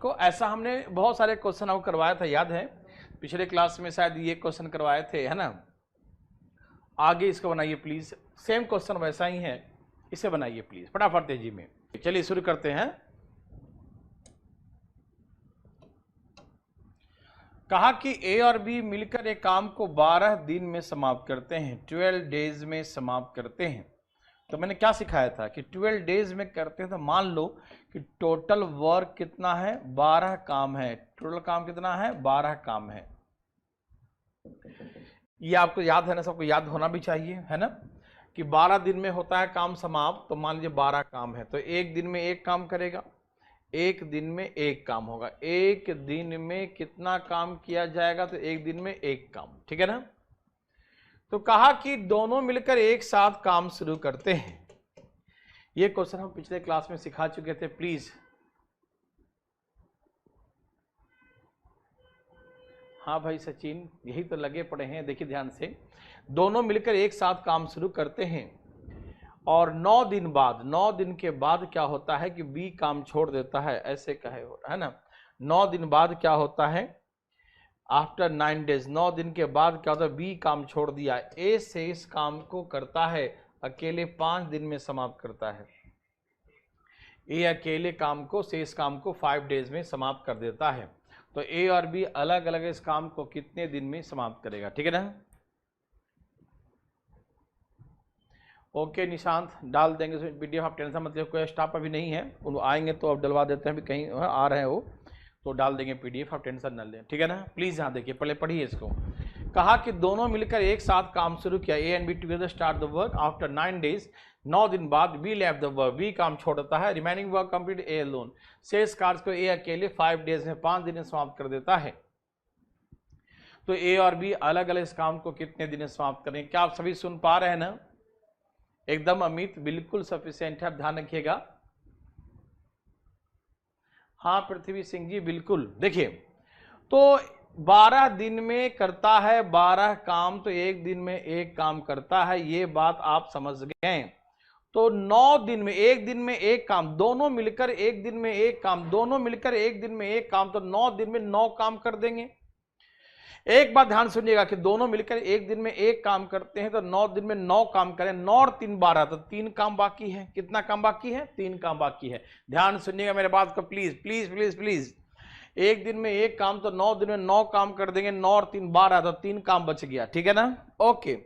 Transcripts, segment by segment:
को ऐसा हमने बहुत सारे क्वेश्चन आपको करवाया था, याद है? पिछले क्लास में शायद ये क्वेश्चन करवाए थे, है ना? आगे इसको बनाइए प्लीज, सेम क्वेश्चन वैसा ही है, इसे बनाइए प्लीज फटाफट तेजी में। चलिए शुरू करते हैं। कहा कि ए और बी मिलकर एक काम को 12 दिन में समाप्त करते हैं, 12 डेज में समाप्त करते हैं। तो मैंने क्या सिखाया था कि 12 डेज में करते हैं, तो मान लो कि टोटल वर्क कितना है, 12 काम है। टोटल काम कितना है, 12 काम है। ये आपको याद है ना, सबको याद होना भी चाहिए, है ना, कि 12 दिन में होता है काम समाप्त। तो मान लीजिए 12 काम है, तो एक दिन में एक काम करेगा, एक दिन में एक काम होगा। एक दिन में कितना काम किया जाएगा, तो एक दिन में एक काम, ठीक है ना। तो कहा कि दोनों मिलकर एक साथ काम शुरू करते हैं। ये क्वेश्चन हम पिछले क्लास में सिखा चुके थे, प्लीज। हाँ भाई सचिन, यही तो लगे पड़े हैं। देखिए ध्यान से, दोनों मिलकर एक साथ काम शुरू करते हैं और 9 दिन बाद, 9 दिन के बाद क्या होता है कि बी काम छोड़ देता है, ऐसे कहे हो है ना। 9 दिन बाद क्या होता है, आफ्टर 9 डेज, 9 दिन के बाद क्या होता है, बी काम छोड़ दिया। ए से इस काम को करता है अकेले 5 दिन में समाप्त करता है। ए अकेले काम को, शेष काम को 5 डेज में समाप्त कर देता है। तो ए और बी अलग अलग इस काम को कितने दिन में समाप्त करेगा, ठीक है ना। ओके निशांत, डाल देंगे पीडीएफ, आप टेंशन मत लीजिए। कोई स्टाफ अभी नहीं है, उन आएंगे तो अब डलवा देते हैं, अभी कहीं आ रहे हैं वो, तो डाल देंगे पीडीएफ, आप टेंशन न लें, ठीक है ना। प्लीज यहाँ देखिए, पहले पढ़िए इसको। कहा कि दोनों मिलकर एक साथ काम शुरू किया, A and B together start the work after 9 days. 9 दिन बाद B left the work, B काम छोड़ता है। Remaining work complete A alone, शेष कार्य को ए अकेले 5 डेज में, 5 दिन में समाप्त कर देता है। तो ए और बी अलग अलग इस काम को कितने दिन में समाप्त करेंगे? क्या आप सभी सुन पा रहे हैं ना? एकदम अमित, बिल्कुल सफिशिएंट है, आप ध्यान रखिएगा। हाँ पृथ्वी सिंह जी, बिल्कुल। देखिए, तो 12 दिन में करता है 12 काम, तो एक दिन में एक काम करता है, ये बात आप समझ गए। तो 9 दिन में, एक दिन में एक काम, दोनों मिलकर एक दिन में एक काम, दोनों मिलकर एक दिन में एक काम, तो 9 दिन में 9 काम कर देंगे। एक बात ध्यान सुनिएगा कि दोनों मिलकर एक दिन में एक काम करते हैं, तो 9 दिन में 9 काम करें, 9 और 3 12, तो 3 काम बाकी है। कितना काम बाकी है? 3 काम बाकी है। ध्यान सुनिएगा मेरे बात को प्लीज प्लीज प्लीज प्लीज। एक दिन में एक काम, तो 9 दिन में 9 काम कर देंगे, 9 और 3 12, तो 3 काम बच गया, ठीक है ना। ओके,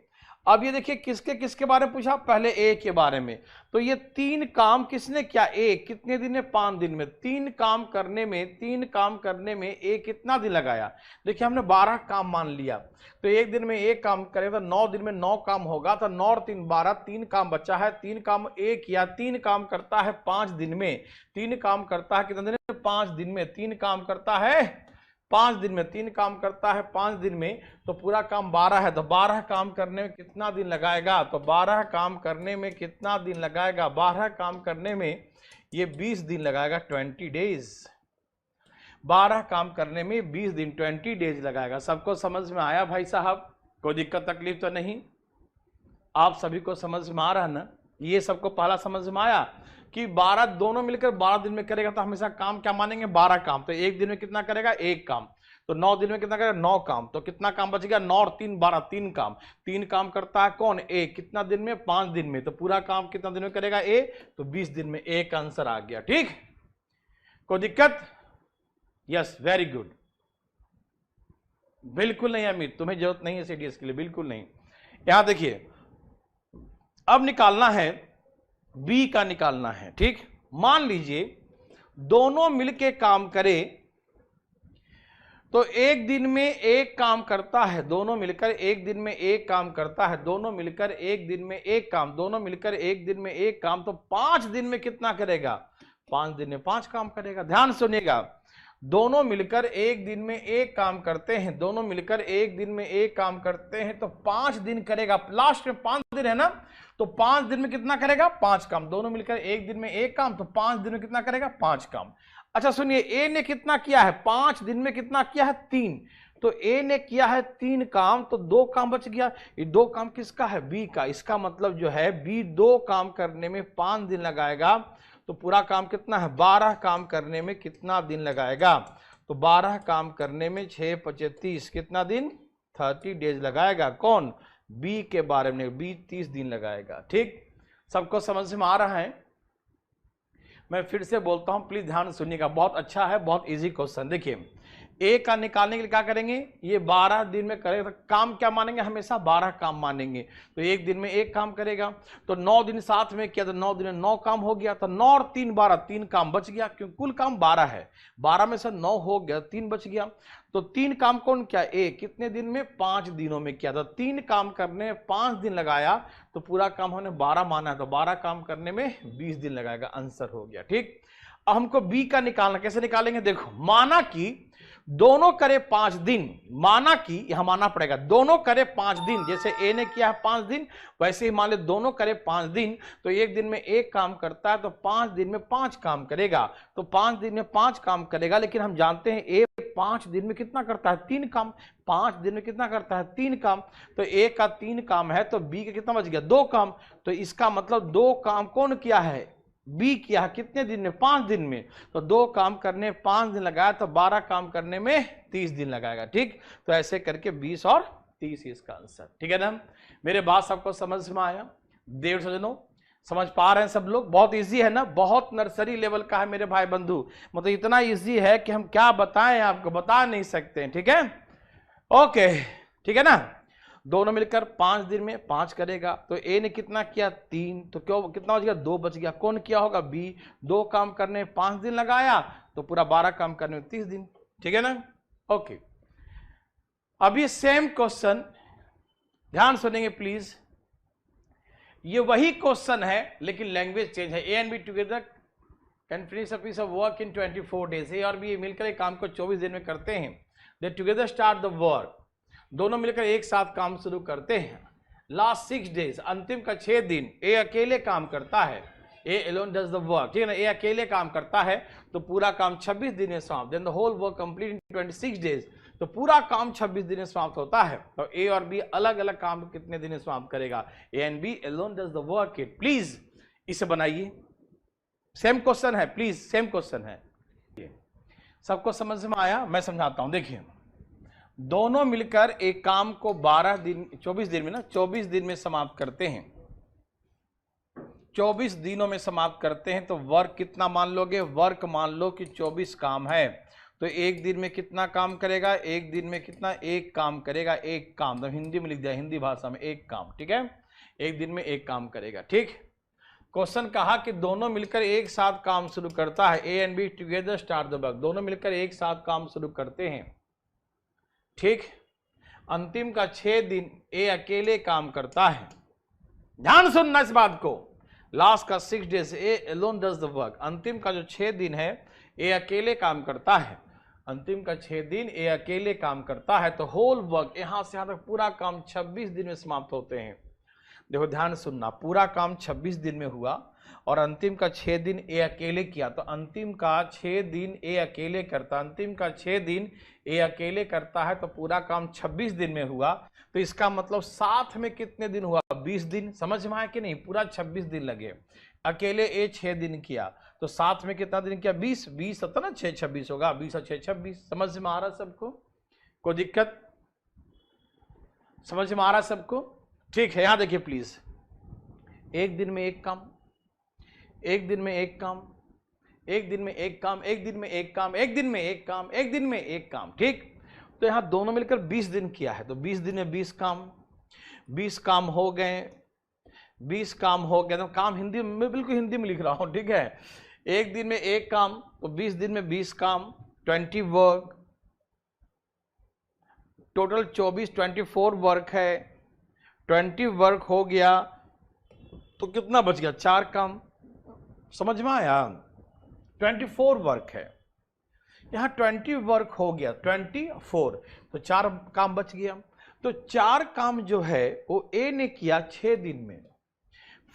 अब ये देखिए किसके किसके बारे में पूछा, पहले ए के बारे में। तो ये 3 काम किसने किया, ए कितने दिन में, 5 दिन में। 3 काम करने में, 3 काम करने में ए कितना दिन लगाया? देखिए हमने 12 काम मान लिया, तो एक दिन में एक काम करे तो 9 दिन में 9 काम होगा, तो 9 और 3 12, 3 काम बचा है। 3 काम ए किया, 3 काम करता है 5 दिन में। 3 काम करता है कितने दिन में? 5 दिन में। 3 काम करता है 5 दिन में, 3 काम करता है 5 दिन में, तो पूरा काम 12 है। तो 12 काम करने में कितना दिन लगाएगा? तो 12 काम करने में कितना दिन लगाएगा? 12 काम करने में ये 20 दिन लगाएगा, 20 डेज। 12 काम करने में 20 दिन, 20 डेज लगाएगा। सबको समझ में आया भाई साहब? कोई दिक्कत तकलीफ तो नहीं? आप सभी को समझ में आ रहा है ना? ये सबको पहला समझ में आया कि 12 दोनों मिलकर 12 दिन में करेगा, तो हमेशा काम क्या मानेंगे? 12 काम। तो एक दिन में कितना करेगा? एक काम। तो 9 दिन में कितना करेगा? 9 काम। तो कितना काम बच गया? 9 और 3 12, 3 काम। 3 काम करता है कौन? ए। कितना दिन में? 5 दिन में। तो पूरा काम कितना दिन में करेगा? ए। तो 20 दिन में। एक आंसर आ गया, ठीक। कोई दिक्कत? Yes, very good. बिल्कुल नहीं अमित, तुम्हें जरूरत नहीं है सीडीएस के लिए, बिल्कुल नहीं। यहां देखिए, अब निकालना है बी का, निकालना है, ठीक। मान लीजिए दोनों मिलके काम करे, तो एक दिन में एक काम करता है, दोनों मिलकर एक दिन में एक काम करता है, दोनों मिलकर एक दिन में एक काम, दोनों मिलकर एक दिन में एक काम, तो 5 दिन में कितना करेगा? 5 दिन में 5 काम करेगा। ध्यान सुनिएगा, दोनों मिलकर एक दिन में एक काम करते हैं, दोनों मिलकर एक दिन में एक काम करते हैं, तो 5 दिन करेगा। लास्ट में 5 दिन है ना, तो 5 दिन में कितना करेगा? 5 काम। दोनों मिलकर एक दिन में एक काम, तो 5 दिन में कितना करेगा? 5 काम। अच्छा सुनिए, ए ने कितना किया है? 5 दिन में कितना किया है? 3। तो ए ने किया है 3 काम, तो 2 काम बच गया। ये 2 काम किसका है? बी का। इसका मतलब जो है बी 2 काम करने में 5 दिन लगाएगा, तो पूरा काम कितना है, 12 काम करने में कितना दिन लगाएगा, तो 12 काम करने में 6 × 30 कितना दिन, 30 डेज लगाएगा। कौन, बी के बारे में, बी 30 दिन लगाएगा। ठीक, सबको समझ में आ रहा है? मैं फिर से बोलता हूं, प्लीज ध्यान सुनिएगा, बहुत अच्छा है, बहुत इजी क्वेश्चन। देखिए ए का निकालने के लिए क्या करेंगे, ये 12 दिन में करेगा, तो काम क्या मानेंगे, हमेशा 12 काम मानेंगे। तो एक दिन में एक काम करेगा, तो 9 दिन साथ में किया तो 9 दिन में 9 काम हो गया, तो 9 और 3 12, 3 काम बच गया, क्योंकि कुल काम 12 है, 12 में से 9 हो गया, 3 बच गया। तो 3 काम कौन किया, ए, कितने दिन में, 5 दिनों में किया। तो 3 काम करने में 5 दिन लगाया, तो पूरा काम हमने 12 माना है, तो 12 काम करने में 20 दिन लगाएगा, आंसर हो गया। ठीक, अब हमको बी का निकालना, कैसे निकालेंगे, देखो माना कि दोनों करे 5 दिन, माना कि यहां मानना पड़ेगा, दोनों करे 5 दिन, जैसे ए ने किया है 5 दिन, वैसे ही मान ले दोनों करे 5 दिन, तो एक दिन में एक काम करता है, तो 5 दिन में 5 काम करेगा, तो 5 दिन में 5 काम करेगा। लेकिन हम जानते हैं ए 5 दिन में कितना करता है, 3 काम, 5 दिन में कितना करता है, 3 काम, तो ए का 3 काम है, तो बी का कितना बच गया, 2 काम। तो इसका मतलब 2 काम कौन किया है, बी किया, कितने दिन में, 5 दिन में। तो 2 काम करने 5 दिन लगाया, तो 12 काम करने में 30 दिन लगाएगा। ठीक, तो ऐसे करके 20 और 30 इसका आंसर। ठीक है ना, मेरे बात सबको समझ में आया, 150 जनों समझ पा रहे हैं सब लोग? बहुत इजी है ना, बहुत नर्सरी लेवल का है मेरे भाई बंधु, मतलब इतना इजी है कि हम क्या बताएं आपको, बता नहीं सकते। ठीक है, ओके, ठीक है ना। दोनों मिलकर 5 दिन में 5 करेगा, तो ए ने कितना किया, 3, तो क्यों कितना बच गया, 2 बच गया। कौन किया होगा, बी, 2 काम करने में 5 दिन लगाया, तो पूरा 12 काम करने में 30 दिन। ठीक है ना, ओके। अभी सेम क्वेश्चन ध्यान सुनेंगे प्लीज, ये वही क्वेश्चन है लेकिन लैंग्वेज चेंज है। A and B together can finish a piece of work in 24 days. A और बी मिलकर एक काम को 24 दिन में करते हैं। दे टुगेदर स्टार्ट द वर्क, दोनों मिलकर एक साथ काम शुरू करते हैं। लास्ट 6 डेज, अंतिम का 6 दिन ए अकेले काम करता है, A alone does the work. ठीक है ना, ए अकेले काम करता है, तो पूरा काम 26 दिन में समाप्त। Then the whole work complete in 26 days, तो पूरा काम 26 दिन में समाप्त होता है। तो ए और बी अलग अलग काम कितने दिन में समाप्त करेगा, A and B alone does the work. It please इसे बनाइए, सेम क्वेश्चन है, प्लीज सेम क्वेश्चन है। सबको समझ में आया? मैं समझाता हूं, देखिए दोनों मिलकर एक काम को 12 दिन 24 दिन में ना 24 दिन में समाप्त करते हैं, 24 दिनों में समाप्त करते हैं। तो वर्क कितना मान लोगे, वर्क मान लो कि 24 काम है, तो एक दिन में कितना काम करेगा, एक दिन में कितना, एक काम करेगा, एक काम, तो हिंदी में लिख दिया, हिंदी भाषा में एक काम। ठीक है, एक दिन में एक काम करेगा। ठीक, क्वेश्चन कहा कि दोनों मिलकर एक साथ काम शुरू करता है, A and B together start the work, दोनों मिलकर एक साथ काम शुरू करते हैं। ठीक, अंतिम का 6 दिन ए अकेले काम करता है। ध्यान सुनना इस बात को, लास्ट का 6 days A alone does the work, अंतिम का जो 6 दिन है ए अकेले काम करता है, अंतिम का 6 दिन ए अकेले काम करता है। तो होल वर्क यहां से यहां तक पूरा काम 26 दिन में समाप्त होते हैं। देखो ध्यान सुनना, पूरा काम 26 दिन में हुआ और अंतिम का 6 दिन ए अकेले किया, तो अंतिम का 6 दिन ए अकेले करता, अंतिम का 6 दिन ए अकेले करता है, तो पूरा काम 26 दिन में हुआ। तो इसका मतलब साथ में कितने दिन हुआ, 20 दिन। समझ में आया कि नहीं, पूरा 26 दिन लगे। अकेले ए 6 दिन किया, तो साथ में कितना दिन किया, 20, 20 होता ना 6 26 होगा, 20 और 6 26। समझ में आ रहा सबको, कोई दिक्कत, समझ में आ रहा सबको? ठीक है, यहां देखिए प्लीज, एक दिन में एक काम, एक दिन में एक काम, एक दिन में एक काम, एक दिन में एक काम, एक दिन में एक काम, एक दिन में एक काम। ठीक, तो यहां दोनों मिलकर 20 दिन किया है, तो 20 दिन में 20 काम, 20 काम हो गए, 20 काम हो गए। तो काम हिंदी में, बिल्कुल हिंदी में लिख रहा हूं। ठीक है, एक दिन में एक काम, तो 20 दिन में 20 काम, 20 वर्क, टोटल 24 वर्क है, 20 वर्क हो गया, तो कितना बच गया, 4 काम। समझ में आया, 24 वर्क है, यहां 20 वर्क हो गया, 24, तो 4 काम बच गया। तो 4 काम जो है वो ए ने किया 6 दिन में,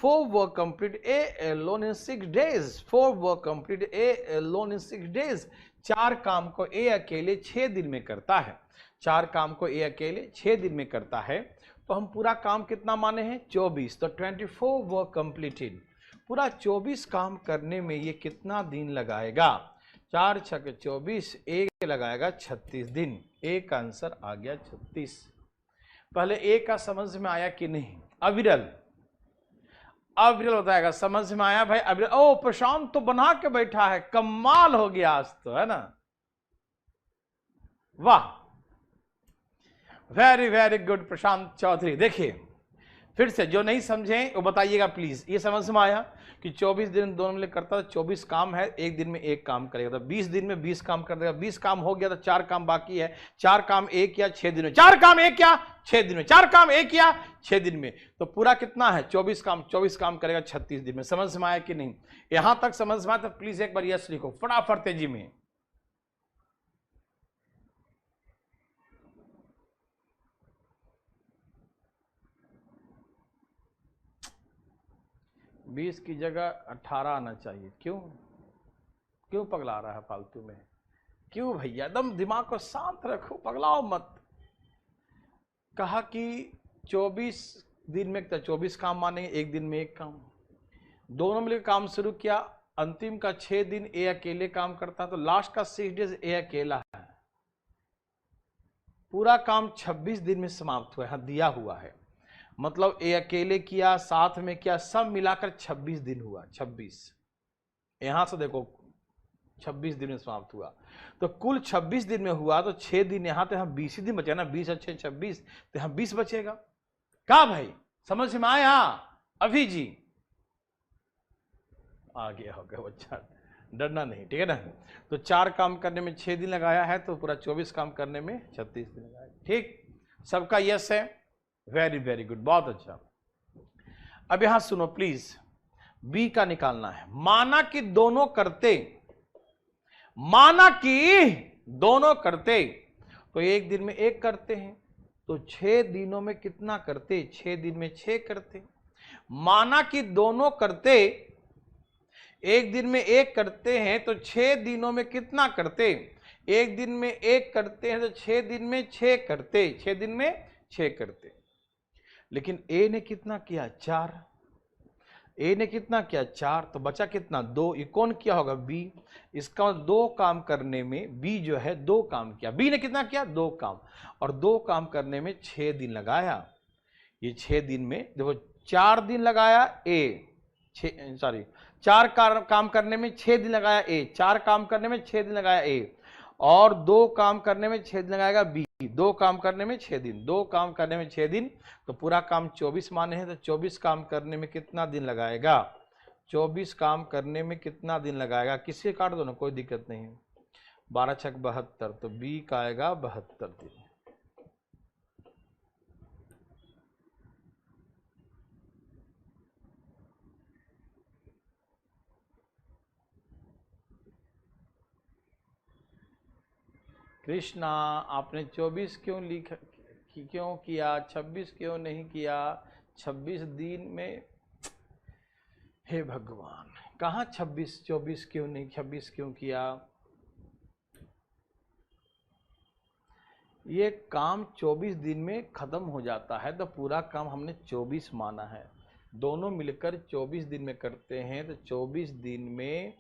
4 work complete A alone in 6 days, 4 work complete A alone in 6 days. 4 काम को ए अकेले 6 दिन में करता है, 4 काम को ए अकेले 6 दिन में करता है। तो हम पूरा काम कितना माने हैं, 24, तो 24 वर्क कंप्लीटेड, पूरा 24 काम करने में ये कितना दिन लगाएगा? 4 छक 24, एक लगाएगा 36 दिन। एक आंसर आ गया 36। पहले एक का समझ में आया कि नहीं? अविरल अविरल बताएगा, समझ में आया भाई? अविरल। ओ प्रशांत तो बना के बैठा है, कमाल हो गया आज तो, है ना? वाह, very very good Prashant Chaudhary. देखिए फिर से, जो नहीं समझे वो बताइएगा प्लीज। ये समझ में आया कि 24 दिन दोनों मिलकर करता है, 24 काम है, एक दिन में एक काम करेगा, तो 20 दिन में 20 काम कर देगा। 20 काम हो गया तो 4 काम बाकी है। 4 काम एक या 6 दिन में, 4 काम एक या 6 दिन में, 4 काम एक या 6 दिन में, तो पूरा कितना है? 24 काम। 24 काम करेगा 36 दिन में। समझ में आया कि नहीं? यहां तक समझ में आया तो प्लीज एक बार यस लिखो फटाफट तेजी में। बीस की जगह 18 आना चाहिए। क्यों क्यों पगला रहा है फालतू में? क्यों भैया? एकदम दिमाग को शांत रखो, पगलाओ मत। कहा कि 24 दिन में 24 काम मानेंगे, एक दिन में एक काम। दोनों मिलकर काम शुरू किया, अंतिम का 6 दिन ए अकेले काम करता है, तो लास्ट का 6 डेज ए अकेला है। पूरा काम 26 दिन में समाप्त हुआ है, दिया हुआ है। मतलब ए अकेले किया, साथ में किया, सब मिलाकर 26 दिन हुआ। 26 यहां से देखो 26 दिन में समाप्त हुआ, तो कुल 26 दिन में हुआ, तो 6 दिन यहां, तो यहां 20 ही दिन बचे ना। 20 अच्छे 26, तो यहां 20 बचेगा। क्या भाई समझ में आया? अभी जी आ गया होगा बच्चा, डरना नहीं, ठीक है ना? तो 4 काम करने में 6 दिन लगाया है, तो पूरा 24 काम करने में 36 दिन लगाया। ठीक, सबका यस है? वेरी वेरी गुड, बहुत अच्छा। अब यहां सुनो प्लीज, बी का निकालना है। माना कि दोनों करते, माना कि दोनों करते, तो एक दिन में एक करते हैं, तो 6 दिनों में कितना करते? 6 दिन में 6 करते। माना कि दोनों करते, एक दिन में एक करते हैं, तो 6 दिनों में कितना करते? एक दिन में एक करते हैं, तो 6 दिन में 6 करते। 6 दिन में 6 करते। लेकिन ए ने कितना किया? 4। ए ने कितना किया? 4, तो बचा कितना? 2। ये कौन किया होगा? बी। इसका 2 काम करने में बी जो है 2 काम किया। बी ने कितना किया? 2 काम, और 2 काम करने में 6 दिन लगाया। ये 6 दिन में देखो 4 दिन लगाया ए, 4 काम करने में 6 दिन लगाया ए, 4 काम करने में 6 दिन लगाया ए, और 2 काम करने में 6 दिन लगाएगा बी। 2 काम करने में 6 दिन, 2 काम करने में 6 दिन, तो पूरा काम 24 माने हैं, तो 24 काम करने में कितना दिन लगाएगा? 24 काम करने में कितना दिन लगाएगा? किसी काट दो ना, कोई दिक्कत नहीं है। 12 छक 72, तो बी का आएगा 72 दिन। कृष्णा आपने 24 क्यों लिखा, क्यों किया? 26 क्यों नहीं किया? 26 दिन में, हे भगवान, कहाँ 26? 24 क्यों नहीं, 26 क्यों किया? ये काम 24 दिन में खत्म हो जाता है, तो पूरा काम हमने 24 माना है। दोनों मिलकर 24 दिन में करते हैं, तो 24 दिन में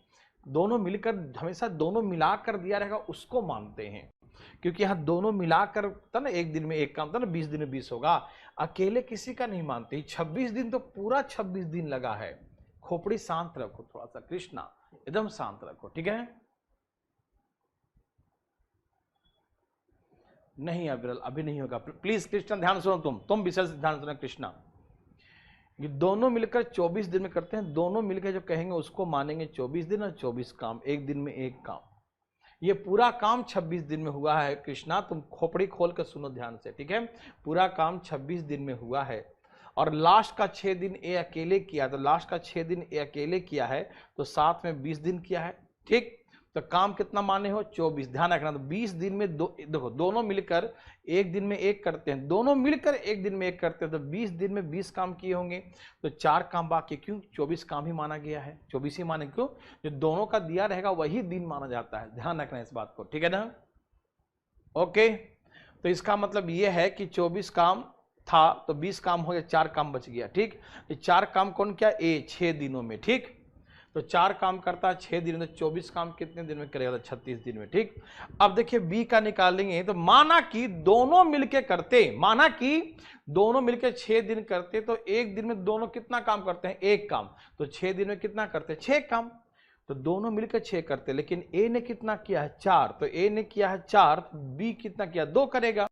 दोनों मिलकर, हमेशा दोनों मिलाकर दिया रहेगा उसको मानते हैं, क्योंकि यहाँ दोनों मिलाकर था ना, एक दिन में एक काम था ना, 20 दिन में 20 होगा। अकेले किसी का नहीं मानते। 26 दिन तो पूरा 26 दिन लगा है। खोपड़ी शांत रखो थोड़ा सा कृष्णा, एकदम शांत रखो, ठीक है? नहीं अविरल, अभी नहीं होगा, प्लीज कृष्णा ध्यान सुनो, तुम विशेष ध्यान सुनो कृष्णा। ये दोनों मिलकर 24 दिन में करते हैं, दोनों मिलकर जो कहेंगे उसको मानेंगे 24 दिन, और 24 काम, एक दिन में एक काम। ये पूरा काम 26 दिन में हुआ है कृष्णा, तुम खोपड़ी खोल कर सुनो ध्यान से, ठीक है? पूरा काम 26 दिन में हुआ है, और लास्ट का 6 दिन ए अकेले किया, तो लास्ट का 6 दिन ए अकेले किया है, तो साथ में 20 दिन किया है। ठीक, तो काम कितना माने हो? 24। ध्यान रखना, तो 20 दिन में देखो दोनों मिलकर एक दिन में एक करते हैं, दोनों मिलकर एक दिन में एक करते हैं, तो 20 दिन में 20 काम किए होंगे, तो 4 काम बाकी। क्यों 24 काम ही माना गया है? 24 ही माने, क्यों? जो दोनों का दिया रहेगा वही दिन माना जाता है। ध्यान रखना इस बात को, ठीक है ना? ओके, तो इसका मतलब यह है कि 24 काम था तो 20 काम हो गया, 4 काम बच गया। ठीक, ये 4 काम कौन किया? ए, 6 दिनों में। ठीक, तो 4 काम करता है 6 दिन में, तो 24 काम कितने दिन में करेगा? तो 36 दिन में। ठीक, अब देखिए बी का निकालेंगे तो माना कि दोनों मिलके करते, माना कि दोनों मिलके 6 दिन करते, तो एक दिन में दोनों कितना काम करते हैं? एक काम। तो 6 दिन में कितना करते हैं? 6 काम। तो दोनों मिलकर 6 करते, लेकिन ए ने कितना किया है? 4। तो ए ने किया है 4, तो बी कितना किया? 2 करेगा।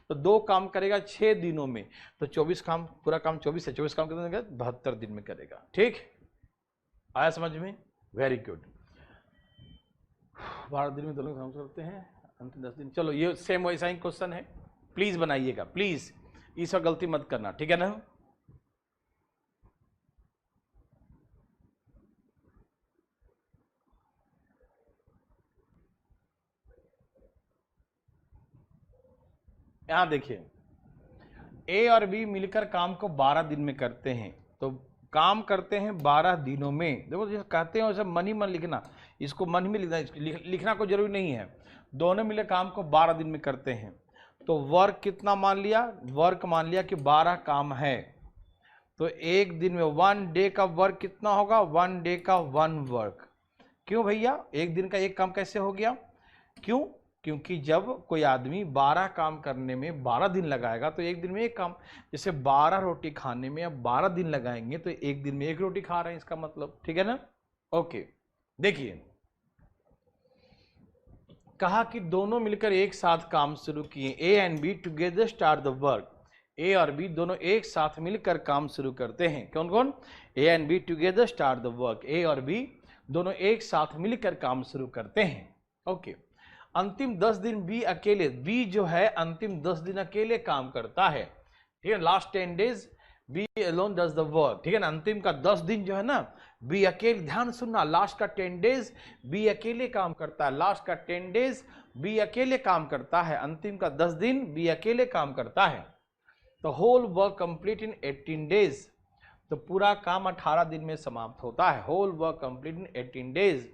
तो 2 काम करेगा 6 दिनों में, तो 24 काम, पूरा काम 24 है, 24 काम कितने दिन? 72 दिन में करेगा। ठीक, आया समझ में? Very good. 12 दिन में दोनों काम करते हैं, अंतिम 10 दिन। चलो ये सेम वैसा ही क्वेश्चन है, प्लीज बनाइएगा, प्लीज इस पर गलती मत करना, ठीक है ना? यहां देखिए ए और बी मिलकर काम को 12 दिन में करते हैं, तो काम करते हैं 12 दिनों में। देखो जैसे कहते हैं वैसे मन ही मन लिखना, इसको मन में लिखना, लिखना कोई जरूरी नहीं है। दोनों मिले काम को 12 दिन में करते हैं, तो वर्क कितना मान लिया? वर्क मान लिया कि 12 काम है, तो एक दिन में 1 डे का वर्क कितना होगा? 1 डे का 1 वर्क। क्यों भैया? एक दिन का एक काम कैसे हो गया? क्यों? क्योंकि जब कोई आदमी 12 काम करने में 12 दिन लगाएगा तो एक दिन में एक काम। जैसे 12 रोटी खाने में अब 12 दिन लगाएंगे तो एक दिन में एक रोटी खा रहे हैं, इसका मतलब। ठीक है ना? ओके, देखिए कहा कि दोनों मिलकर एक साथ काम शुरू किए। A and B together start the work. A और बी दोनों एक साथ मिलकर काम शुरू करते हैं। कौन कौन? A and B together start the work. A और बी दोनों एक साथ मिलकर काम शुरू करते हैं। ओके, अंतिम 10 दिन बी अकेले, बी जो है अंतिम 10 दिन अकेले काम करता है। ठीक है, last 10 days B alone does the work. ठीक है ना? अंतिम का 10 दिन जो है ना बी अकेले, ध्यान सुनना, लास्ट का 10 डेज बी अकेले काम करता है। लास्ट का 10 डेज बी अकेले काम करता है, अंतिम का 10 दिन बी अकेले काम करता है। तो whole work complete in 18 days, तो पूरा काम 18 दिन में समाप्त होता है। Whole work complete in 18 days,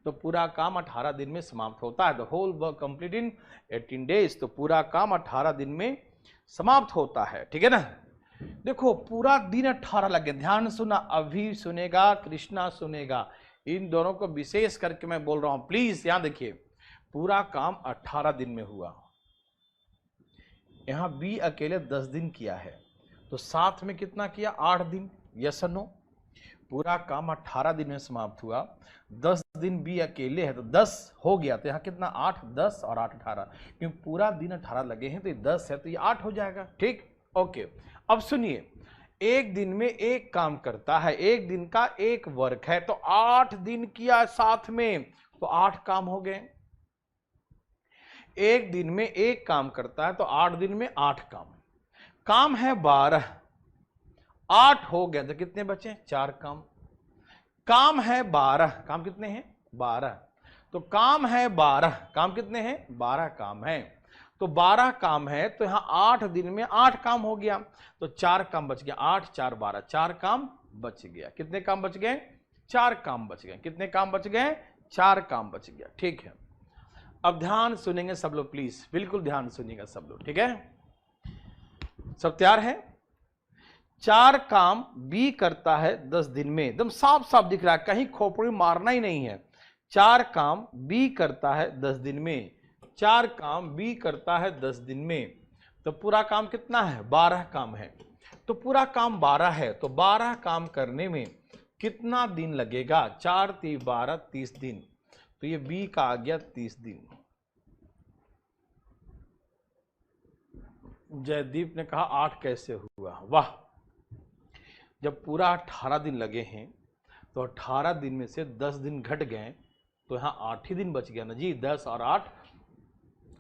तो पूरा काम 18 दिन में समाप्त होता है। The whole work complete in 18 days, तो पूरा काम 18 दिन में समाप्त होता है। ठीक है ना? देखो पूरा दिन 18 लगे, ध्यान सुना, अभी सुनेगा, कृष्णा सुनेगा, इन दोनों को विशेष करके मैं बोल रहा हूं, प्लीज यहां देखिए, पूरा काम 18 दिन में हुआ। यहां बी अकेले 10 दिन किया है, तो साथ में कितना किया? 8 दिन। यस और नो? पूरा काम 18 दिन में समाप्त हुआ, 10 दिन बी अकेले है तो 10 हो गया, तो यहाँ कितना? 8, 10 और 8 18, क्योंकि पूरा दिन 18 लगे हैं तो ये 10 है तो ये 8 हो जाएगा। ठीक, ओके। अब सुनिए, एक दिन में एक काम करता है, एक दिन का एक वर्क है, तो 8 दिन किया साथ में, तो 8 काम हो गए। एक दिन में एक काम करता है तो 8 दिन में 8 काम, काम है 12, 8 हो गया तो कितने बचे? 4 काम। काम है 12, काम कितने हैं? 12, तो काम है 12, काम कितने हैं? 12 काम है, तो 12 काम है, तो यहां 8 दिन में 8 काम हो गया, तो 4 काम बच गया। 8 4 12, 4 काम बच गया। कितने काम बच गए? 4 काम बच गए। कितने काम बच गए? 4 काम बच गया। ठीक है, अब ध्यान सुनेंगे सब लोग, प्लीज बिल्कुल ध्यान सुनिएगा सब लोग। ठीक है, सब तैयार है? 4 काम बी करता है 10 दिन में, एकदम साफ साफ दिख रहा है, कहीं खोपड़ी मारना ही नहीं है। 4 काम बी करता है 10 दिन में, 4 काम बी करता है 10 दिन में, तो पूरा काम कितना है? 12 काम है, तो पूरा काम 12 है, तो 12 काम करने में कितना दिन लगेगा? 4 3 12 30 दिन, तो ये बी का आ गया 30 दिन। जयदीप ने कहा 8 कैसे हुआ? वाह, जब पूरा 18 दिन लगे हैं तो 18 दिन में से 10 दिन घट गए, तो यहाँ 8 ही दिन बच गया ना जी। 10 और 8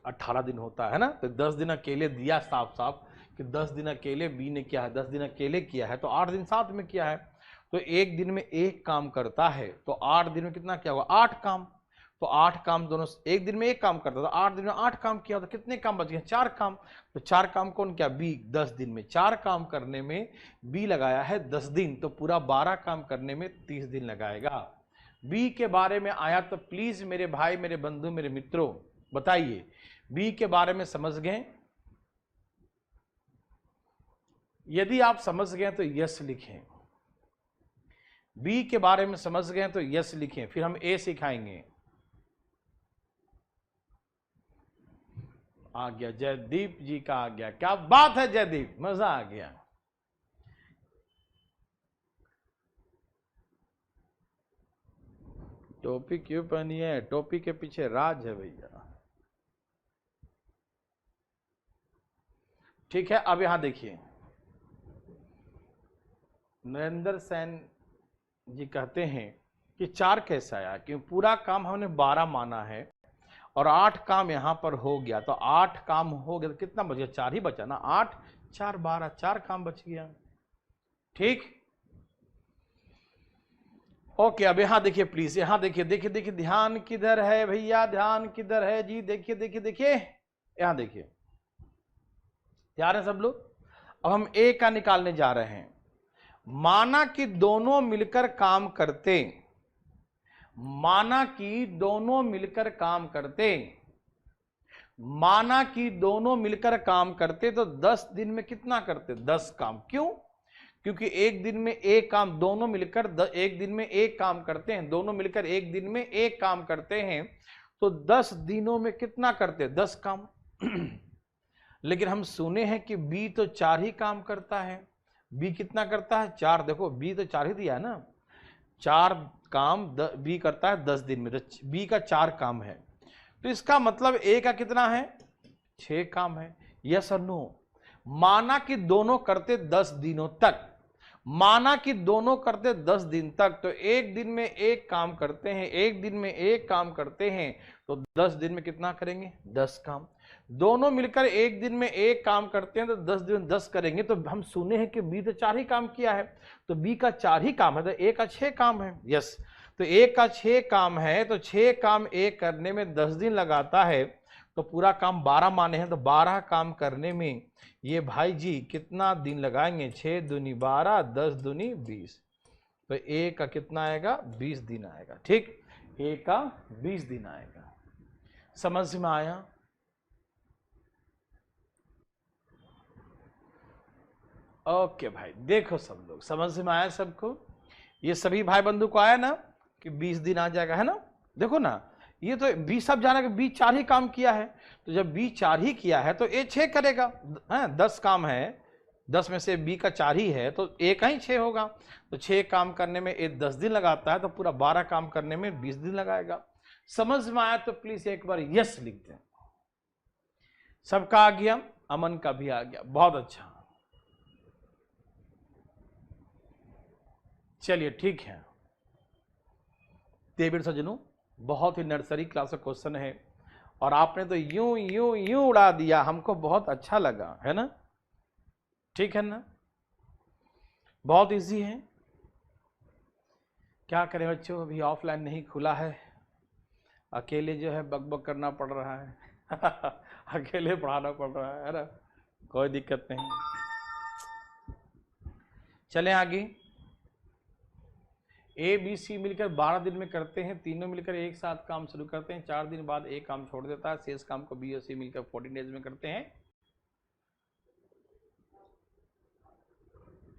18 दिन होता है ना, तो 10 दिन अकेले दिया साफ साफ कि 10 दिन अकेले बी ने किया है, 10 दिन अकेले किया है, तो 8 दिन साथ में किया है, तो एक दिन में एक काम करता है, तो 8 दिन में कितना क्या हुआ? 8 काम, तो 8 काम दोनों, एक दिन में एक काम करता था, 8 दिन में 8 काम किया, तो कितने काम बच गए? 4 काम, तो 4 काम कौन किया? बी। 10 दिन में 4 काम करने में बी लगाया है 10 दिन, तो पूरा 12 काम करने में 30 दिन लगाएगा। बी के बारे में आया तो प्लीज मेरे भाई, मेरे बंधु, मेरे मित्रों बताइए, बी के बारे में समझ गए? यदि आप समझ गए तो यस लिखें, बी के बारे में समझ गए तो यस लिखें, फिर हम ए सिखाएंगे। आ गया जयदीप जी का, आ गया, क्या बात है जयदीप, मजा आ गया। टोपी क्यों पहनी है? टोपी के पीछे राज है भैया। ठीक है, अब यहां देखिए, नरेंद्र सेन जी कहते हैं कि 4 कैसे आया, क्योंकि पूरा काम हमने 12 माना है और 8 काम यहां पर हो गया, तो 8 काम हो गया तो कितना बच गया? 4 ही बचा ना, 8 4 12, 4 काम बच गया। ठीक, ओके। अब यहां देखिए प्लीज, यहां देखिए, देखिए देखिए, ध्यान किधर है भैया, ध्यान किधर है जी? देखिए देखिए देखिए, यहां देखिए, तैयार है सब लोग? अब हम ए का निकालने जा रहे हैं। माना कि दोनों मिलकर काम करते, माना कि दोनों मिलकर काम करते, माना कि दोनों मिलकर काम करते, तो 10 दिन में कितना करते? 10 काम। क्यों? क्योंकि एक दिन में एक काम, दोनों मिलकर एक दिन में एक काम करते हैं, दोनों मिलकर एक दिन में एक काम करते हैं, तो 10 दिनों में कितना करते? 10 काम। लेकिन हम सुने हैं कि बी तो 4 ही काम करता है। बी कितना करता है? 4। देखो बी तो 4 ही दिया है ना, 4 काम बी करता है 10 दिन में, तो बी का 4 काम है, तो इसका मतलब ए का कितना है? 6 काम है। यस और नो? माना कि दोनों करते 10 दिनों तक, माना कि दोनों करते 10 दिन तक, तो एक दिन में एक काम करते हैं, एक दिन में एक काम करते हैं, तो 10 दिन में कितना करेंगे? 10 काम। दोनों मिलकर एक दिन में एक काम करते हैं, तो 10 दिन में 10 करेंगे। तो हम सुने हैं कि बी तो 4 ही काम किया है, तो बी का 4 ही काम है, तो ए का 6 काम है। यस, तो ए का 6 काम है, तो 6 काम ए करने में 10 दिन लगाता है, तो पूरा काम 12 माने हैं, तो 12 काम करने में ये भाई जी कितना दिन लगाएंगे? 6 दूनी 12, 10 दूनी 20, तो ए का कितना आएगा? 20 दिन आएगा। ठीक, ए का 20 दिन आएगा। समझ में आया? ओके भाई, देखो सब लोग समझ में आया सबको? ये सभी भाई बंधु को आया ना कि 20 दिन आ जाएगा, है ना? देखो ना, ये तो बी सब जाना कि बी 4 ही काम किया है, तो जब बी 4 ही किया है तो ए 6 करेगा। 10 काम है, 10 में से बी का 4 ही है, तो ए का ही 6 होगा, तो 6 काम करने में ए 10 दिन लगाता है, तो पूरा 12 काम करने में 20 दिन लगाएगा। समझ में आया तो प्लीज एक बार यस लिख दें। सबका आ गया? अमन का भी आ गया, बहुत अच्छा। चलिए ठीक है, देवीर सज्जनों, बहुत ही नर्सरी क्लास का क्वेश्चन है और आपने तो यूं यूं यूं उड़ा दिया, हमको बहुत अच्छा लगा, है ना? ठीक है ना? बहुत इजी है। क्या करें बच्चों, अभी ऑफलाइन नहीं खुला है, अकेले जो है बकबक करना पड़ रहा है अकेले पढ़ाना पड़ रहा है ना? कोई दिक्कत नहीं। चलें आगे। ए बी सी मिलकर 12 दिन में करते हैं, तीनों मिलकर एक साथ काम शुरू करते हैं, 4 दिन बाद एक काम छोड़ देता है, शेष काम को बी और सी मिलकर 14 डेज में करते हैं।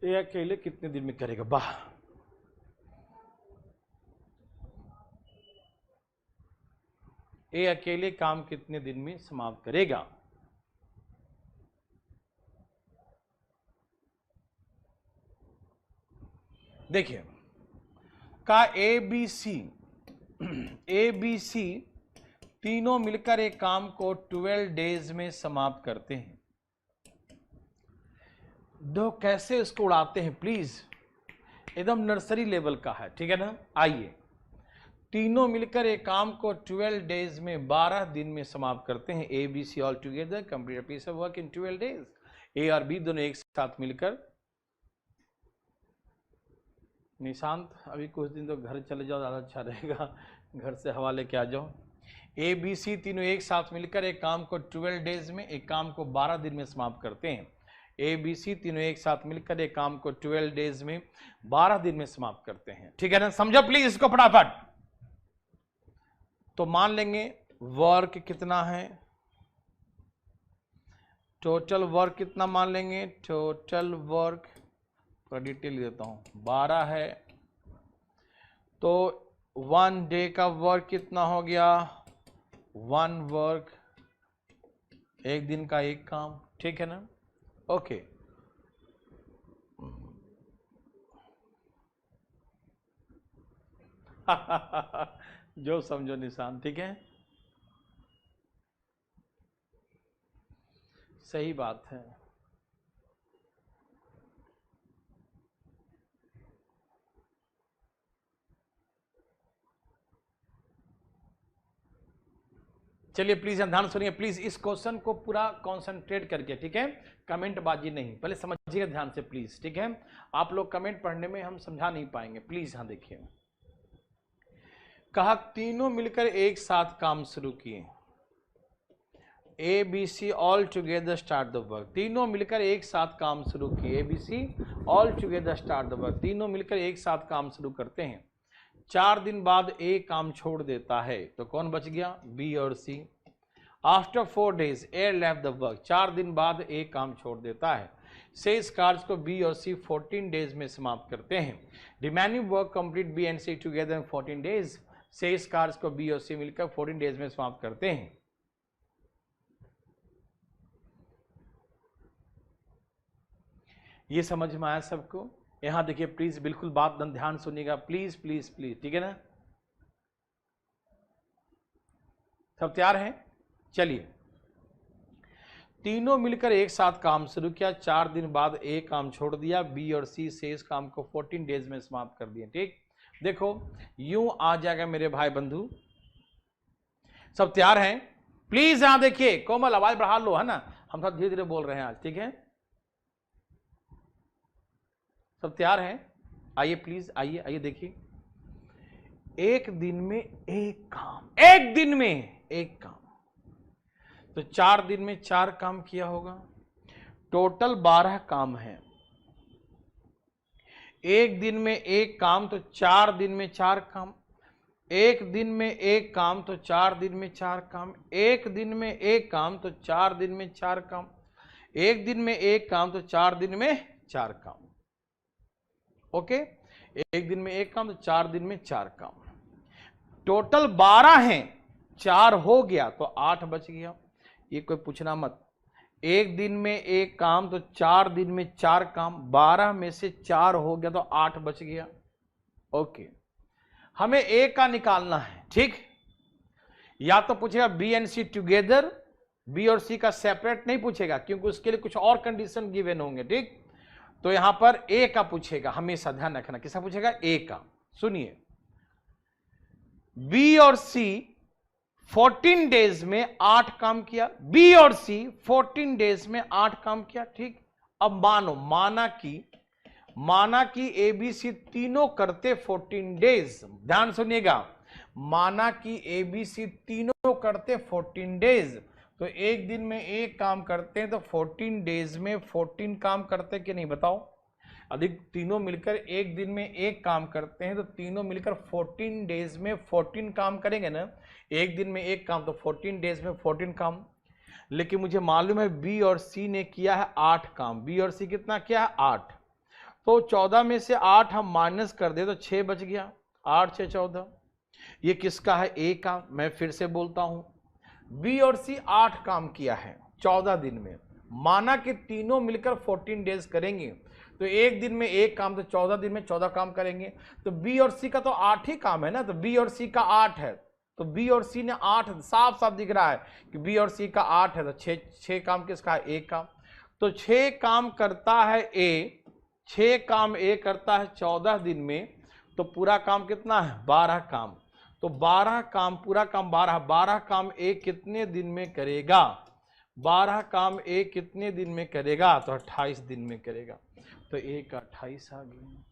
ए अकेले कितने दिन में करेगा? वाह, ए अकेले काम कितने दिन में समाप्त करेगा? देखिए, का ए बी सी तीनों मिलकर एक काम को 12 डेज में समाप्त करते हैं। दो कैसे इसको उड़ाते हैं प्लीज, एकदम नर्सरी लेवल का है, ठीक है ना? आइए, तीनों मिलकर एक काम को 12 डेज में 12 दिन में समाप्त करते हैं। A B C all together complete piece of work in 12 days. A और बी दोनों एक साथ मिलकर। निशांत, अभी कुछ दिन तो घर चले जाओ, ज़्यादा अच्छा रहेगा, घर से हवा लेके आ जाओ। ए बी सी तीनों एक साथ मिलकर एक काम को 12 डेज में, एक काम को 12 दिन में समाप्त करते हैं। ए बी सी तीनों एक साथ मिलकर एक काम को 12 डेज में 12 दिन में समाप्त करते हैं। ठीक है ना? समझो प्लीज इसको फटाफट। तो मान लेंगे वर्क कितना है, टोटल वर्क कितना मान लेंगे, टोटल वर्क थोड़ा डिटेल देता हूं, 12 है तो 1 डे का वर्क कितना हो गया, 1 वर्क, एक दिन का एक काम, ठीक है ना। ओके, जो समझो निशान, ठीक है, सही बात है। चलिए प्लीज ध्यान सुनिए, प्लीज इस क्वेश्चन को पूरा कंसंट्रेट करके, ठीक है, कमेंट बाजी नहीं, पहले समझिएगा ध्यान से प्लीज, ठीक है, आप लोग कमेंट पढ़ने में हम समझा नहीं पाएंगे, प्लीज हाँ देखिए। कहा तीनों मिलकर एक साथ काम शुरू किए, A B C all together start the work, तीनों मिलकर एक साथ काम शुरू किए, A B C all together start the work, तीनों मिलकर एक साथ काम शुरू करते हैं, 4 दिन बाद ए काम छोड़ देता है, तो कौन बच गया, बी और C. After 4 days A left the work, 4 दिन बाद ए काम छोड़ देता है, से इस कार्य को बी और सी 14 days में समाप्त करते हैं, remaining work complete B and C together in 14 days, से इस कार्य को बी और सी मिलकर 14 days में समाप्त करते हैं। ये समझ में आया सबको, यहां देखिए प्लीज बिल्कुल बात ध्यान सुनिएगा, प्लीज प्लीज प्लीज, ठीक है ना, सब तैयार हैं। चलिए, तीनों मिलकर एक साथ काम शुरू किया, 4 दिन बाद ए काम छोड़ दिया, बी और सी से इस काम को 14 days में समाप्त कर दिए, ठीक। देखो यूं आ जाएगा मेरे भाई बंधु, सब तैयार हैं, प्लीज यहां देखिए, कोमल आवाज बढ़ा लो, है ना, हम सब धीरे धीरे बोल रहे हैं आज, ठीक है, सब तैयार हैं, आइए प्लीज, आइए आइए देखिए, एक दिन में एक काम, एक दिन में एक काम, तो 4 दिन में 4 काम किया होगा, टोटल 12 काम है, एक दिन में एक काम तो 4 दिन में 4 काम, एक दिन में एक काम तो 4 दिन में 4 काम, एक दिन में एक काम तो 4 दिन में 4 काम, एक दिन में एक काम तो 4 दिन में 4 काम, ओके, एक दिन में एक काम तो 4 दिन में 4 काम, टोटल 12 हैं, 4 हो गया तो 8 बच गया, ये कोई पूछना मत, एक दिन में एक काम तो 4 दिन में 4 काम, 12 में से 4 हो गया तो 8 बच गया, ओके, हमें ए का निकालना है, ठीक, या तो पूछेगा B and C together, B और सी का सेपरेट नहीं पूछेगा क्योंकि उसके लिए कुछ और कंडीशन गिवन होंगे, ठीक, तो यहां पर ए का पूछेगा, हमेशा ध्यान रखना, किसका पूछेगा, ए का। सुनिए, बी और सी 14 days में 8 काम किया, बी और सी 14 days में 8 काम किया, ठीक, अब मानो, माना कि ए बी सी तीनों करते 14 days, ध्यान सुनिएगा, माना कि ए बी सी तीनों करते 14 days, तो एक दिन में एक काम करते हैं तो 14 days में 14 काम करते कि नहीं, बताओ, अधिक तीनों मिलकर एक दिन में एक काम करते हैं तो तीनों मिलकर 14 days में 14 काम करेंगे ना, एक दिन में एक काम तो 14 days में 14 काम, लेकिन मुझे मालूम है बी और सी ने किया है 8 काम, बी और सी कितना किया है, 8, तो 14 में से 8 हम माइनस कर दे तो 6 बच गया, 8 6 14, ये किसका है, ए का। मैं फिर से बोलता हूं, बी और सी 8 काम किया है 14 दिन में, माना कि तीनों मिलकर 14 days करेंगे तो एक दिन में एक काम तो 14 दिन में 14 काम करेंगे, तो बी और सी का तो 8 ही काम है ना, तो बी और सी का 8 है, तो बी और सी ने 8, साफ साफ दिख रहा है कि बी और सी का 8 है, तो 6 काम किसका है, ए का, तो 6 काम करता है ए, 6 काम ए करता है 14 दिन में, तो पूरा काम कितना है, 12 काम, तो 12 काम, पूरा काम 12 काम ए कितने दिन में करेगा, 12 काम ए कितने दिन में करेगा, तो 28 दिन में करेगा, तो ए का 28 आ गया।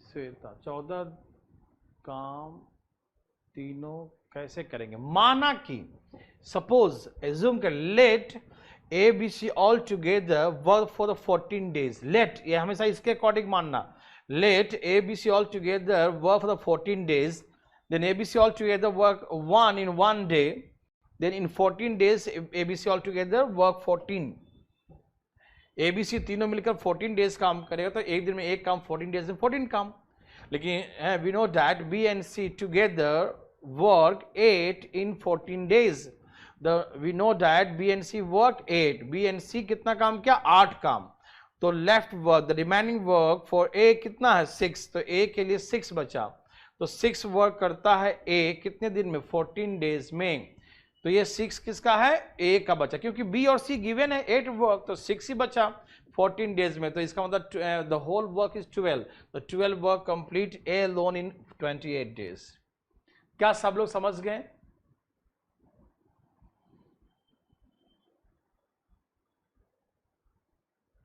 श्वेता 14 काम तीनों कैसे करेंगे, माना कि सपोज एज्यूम कर, let A B C all together work for the 14 days. Let, ये हमेशा इसके अकॉर्डिंग मानना, let A B C all together work for the 14 days, then A B C all together work 1 in 1 day, then in 14 days A B C all together work 14। A B C तीनों मिलकर 14 days काम करेगा, तो एक दिन में एक काम, 14 डेज में 14 काम। लेकिन we know that B and C together work 8 in 14 days। We know that B and C work 8, B and C कितना काम किया, 8 काम। तो left work, the remaining work for A कितना है, 6, तो ए के लिए 6 बचा। तो 6 वर्क करता है ए कितने दिन में, 14 डेज में। तो ये 6 किसका है, ए का बचा, क्योंकि बी और सी गिवन है 8 वर्क, तो 6 ही बचा 14 डेज में। तो इसका मतलब द होल वर्क इज 12, तो 12 work complete A loan in 28 days. क्या सब लोग समझ गए?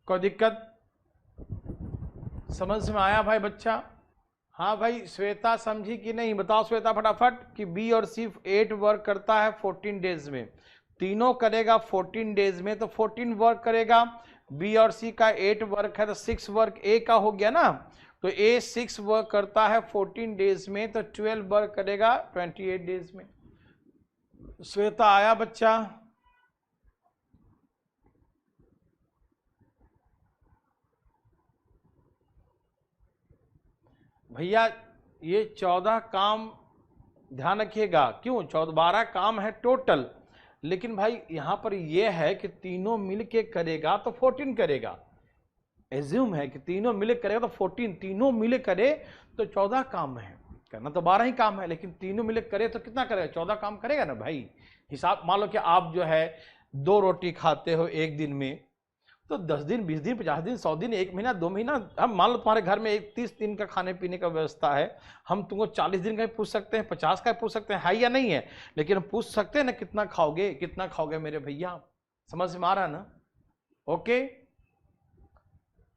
कोई दिक्कत? समझ में आया भाई बच्चा? हाँ भाई, श्वेता समझी कि नहीं? बताओ श्वेता फटाफट कि बी और सी 8 वर्क करता है 14 डेज में, तीनों करेगा 14 डेज में, तो 14 वर्क करेगा। बी और सी का 8 वर्क है, तो 6 वर्क ए का हो गया ना, तो ए 6 वर्क करता है 14 डेज में, तो 12 वर्क करेगा 28 डेज में। श्वेता आया बच्चा? भैया ये 14 काम ध्यान रखिएगा, क्यों 12 काम है टोटल, लेकिन भाई यहां पर ये है कि तीनों मिलके करेगा तो 14 करेगा। एज्यूम है कि तीनों मिले करेगा तो 14, तीनों मिले करे तो 14 काम है, करना तो 12 ही काम है, लेकिन तीनों मिले करे तो कितना करेगा, 14 काम करेगा ना भाई। हिसाब मान लो कि आप जो है 2 रोटी खाते हो एक दिन में, तो 10 दिन 20 दिन 50 दिन 100 दिन 1 महीना 2 महीना, हम मान लो तुम्हारे घर में 30 दिन का खाने पीने का व्यवस्था है, हम तुमको 40 दिन का भी पूछ सकते हैं, 50 का भी पूछ सकते हैं, है या नहीं है, लेकिन हम पूछ सकते हैं ना कितना खाओगे, कितना खाओगे मेरे भैया। समझ में आ रहा है ना? ओके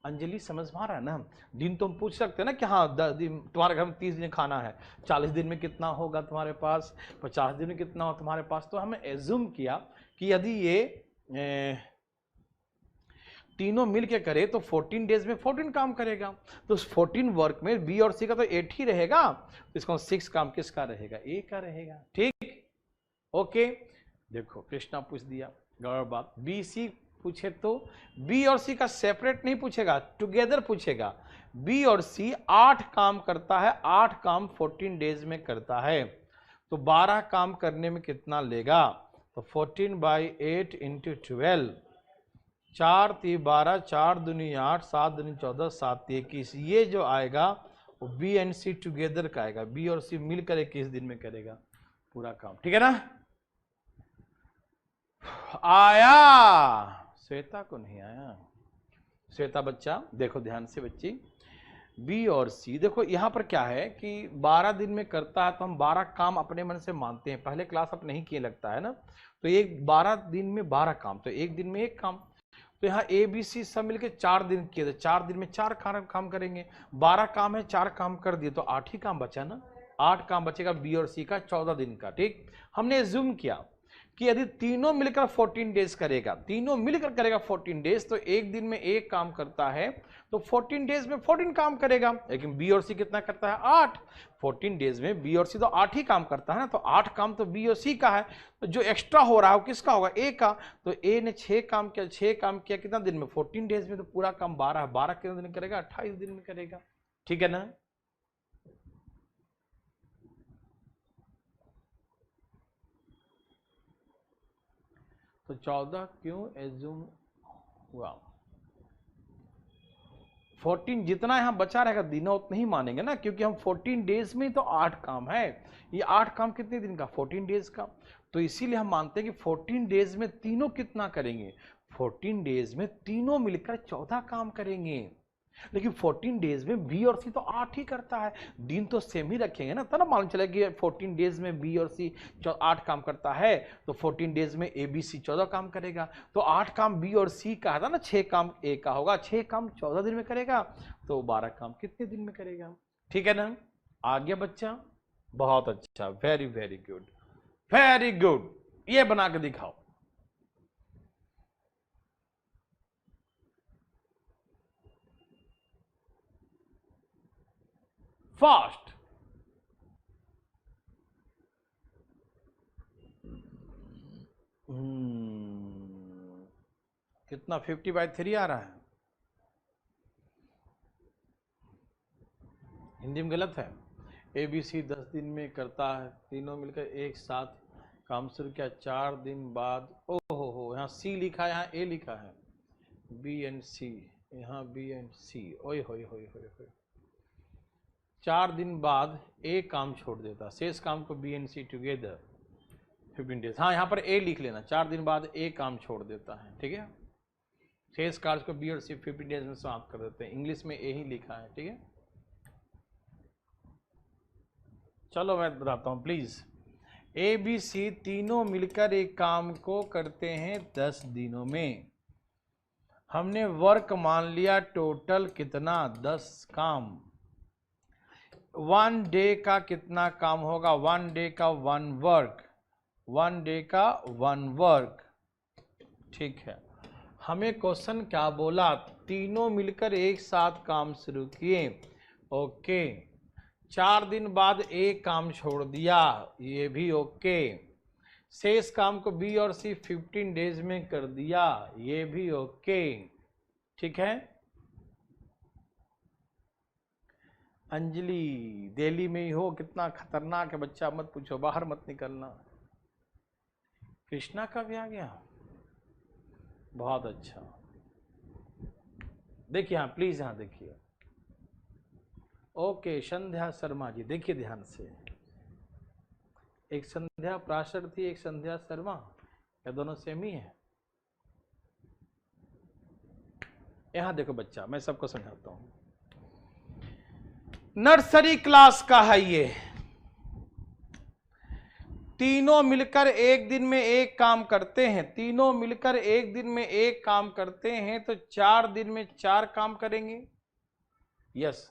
अंजलि, समझ में आ रहा है ना? दिन तो हम पूछ सकते हैं ना कि हाँ 10 दिन तुम्हारे घर में 30 दिन खाना है, 40 दिन में कितना होगा तुम्हारे पास, 50 दिन में कितना हो तुम्हारे पास। तो हमें एज्यूम किया कि यदि ये तीनों मिलके करे तो 14 डेज में 14 काम करेगा, तो 14 वर्क में बी और सी का तो 8 ही रहेगा, तो इसका 6 काम किसका रहेगा, ए का रहेगा। ठीक, ओके। देखो कृष्णा पूछ दिया, गौरव बात। बी सी पूछे तो बी और सी का सेपरेट नहीं पूछेगा, टुगेदर पूछेगा। बी और सी 8 काम करता है, 8 काम 14 डेज में करता है, तो 12 काम करने में कितना लेगा, तो 14/8 × 12, 4 × 3 12, 4 दूनी 8, 7 दूनी 14, 7 × 21, ये जो आएगा वो बी एंड सी टुगेदर का आएगा, बी और सी मिलकर 21 दिन में करेगा पूरा काम। ठीक है ना? आया? श्वेता को नहीं आया। श्वेता बच्चा देखो ध्यान से बच्ची, बी और सी देखो यहां पर क्या है कि 12 दिन में करता है, तो हम 12 काम अपने मन से मानते हैं, पहले क्लास आप नहीं किए लगता है ना, तो एक 12 दिन में 12 काम, तो एक दिन में एक काम, तो यहाँ ए बी सी सब मिलके 4 दिन किए, तो 4 दिन में 4 काम करेंगे, 12 काम है 4 काम कर दिए, तो 8 ही काम बचा ना, 8 काम बचेगा बी और सी का 14 दिन का। ठीक, हमने एज्यूम किया कि यदि तीनों मिलकर 14 डेज करेगा, तीनों मिलकर करेगा 14 डेज, तो एक दिन में एक काम करता है, तो 14 डेज में 14 काम करेगा। लेकिन बी और सी कितना करता है, 8, 14 डेज में बी और सी तो 8 ही काम करता है ना, तो 8 काम तो बी और सी का है, तो जो एक्स्ट्रा हो रहा है वो किसका होगा, ए का। तो ए ने 6 काम किया, 6 काम किया कितना दिन में, 14 डेज में, तो पूरा काम 12 है, 12 कितने दिन करेगा, 28 दिन में करेगा। ठीक है ना? तो 14 क्यों एज्यूम हुआ, 14 जितना यहां बचा रहेगा दिनों उतना ही मानेंगे ना, क्योंकि हम 14 डेज में तो 8 काम है, ये 8 काम कितने दिन का, 14 डेज का, तो इसीलिए हम मानते हैं कि 14 डेज में तीनों कितना करेंगे, 14 डेज में तीनों मिलकर 14 काम करेंगे। लेकिन 14 डेज में बी और सी तो 8 ही करता है, दिन तो सेम ही रखेंगे ना, तब मालूम चलेगा कि 14 डेज में बी और सी 8 काम करता है, तो 14 डेज में ए बी सी 14 काम करेगा, तो 8 काम बी और सी का था ना, 6 काम ए का होगा, 6 काम 14 दिन में करेगा, तो 12 काम कितने दिन में करेगा। ठीक है ना? आ गया बच्चा? बहुत अच्छा, very very good, very good. ये बना के दिखाओ। फास्ट। कितना 50/3 आ रहा है, हिंदी में गलत है। ABC 10 दिन में करता है, तीनों मिलकर एक साथ काम शुरू किया 4 दिन बाद। ओहो, यहाँ C लिखा है, यहाँ A लिखा है, B एंड C, यहाँ B एंड C। ओए होए होए होए होए, 4 दिन बाद A काम छोड़ देता, शेष काम को B and C together 15 days. हाँ, यहाँ पर A लिख लेना, 4 दिन बाद A काम छोड़ देता है, ठीक है। शेष कार्य को B और C 15 डेज में समाप्त कर देते हैं। इंग्लिश में A ही लिखा है, ठीक है। चलो मैं बताता हूँ प्लीज। ABC तीनों मिलकर एक काम को करते हैं 10 दिनों में। हमने वर्क मान लिया टोटल कितना, 10 काम। 1 डे का कितना काम होगा, 1 डे का 1 वर्क, 1 डे का 1 वर्क, ठीक है। हमें क्वेश्चन क्या बोला, तीनों मिलकर एक साथ काम शुरू किए, ओके। 4 दिन बाद एक काम छोड़ दिया, ये भी ओके। शेष काम को B और C 15 डेज में कर दिया, ये भी ओके, ठीक है। अंजलि दिल्ली में ही हो, कितना खतरनाक है बच्चा, मत पूछो, बाहर मत निकलना। कृष्णा का भी आ गया, बहुत अच्छा। देखिए हाँ प्लीज, हाँ देखिए, ओके। संध्या शर्मा जी, देखिए ध्यान से, एक संध्या प्राशर थी, एक संध्या शर्मा, या दोनों सेम ही है? यहां देखो बच्चा, मैं सबको समझाता हूं, नर्सरी क्लास का है ये। तीनों मिलकर एक दिन में एक काम करते हैं, तीनों मिलकर एक दिन में एक काम करते हैं, तो 4 दिन में 4 काम करेंगे, यस।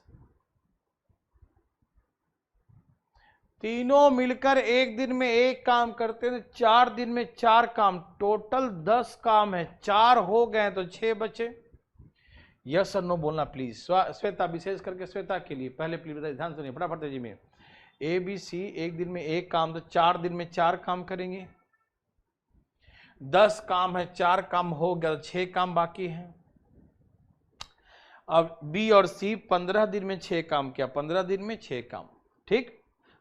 तीनों मिलकर एक दिन में एक काम करते हैं तो 4 दिन में 4 काम, टोटल 10 काम है, 4 हो गए तो 6 बचे। यस और नो बोलना प्लीज। श्वेता, विशेष करके श्वेता के लिए पहले प्लीज बताइए, ध्यान सुनिए फटाफट जी में। ABC एक दिन में एक काम, तो 4 दिन में 4 काम करेंगे, 10 काम है, 4 काम हो गया, 6 काम बाकी है। अब B और C 15 दिन में 6 काम किया, 15 दिन में 6 काम, ठीक।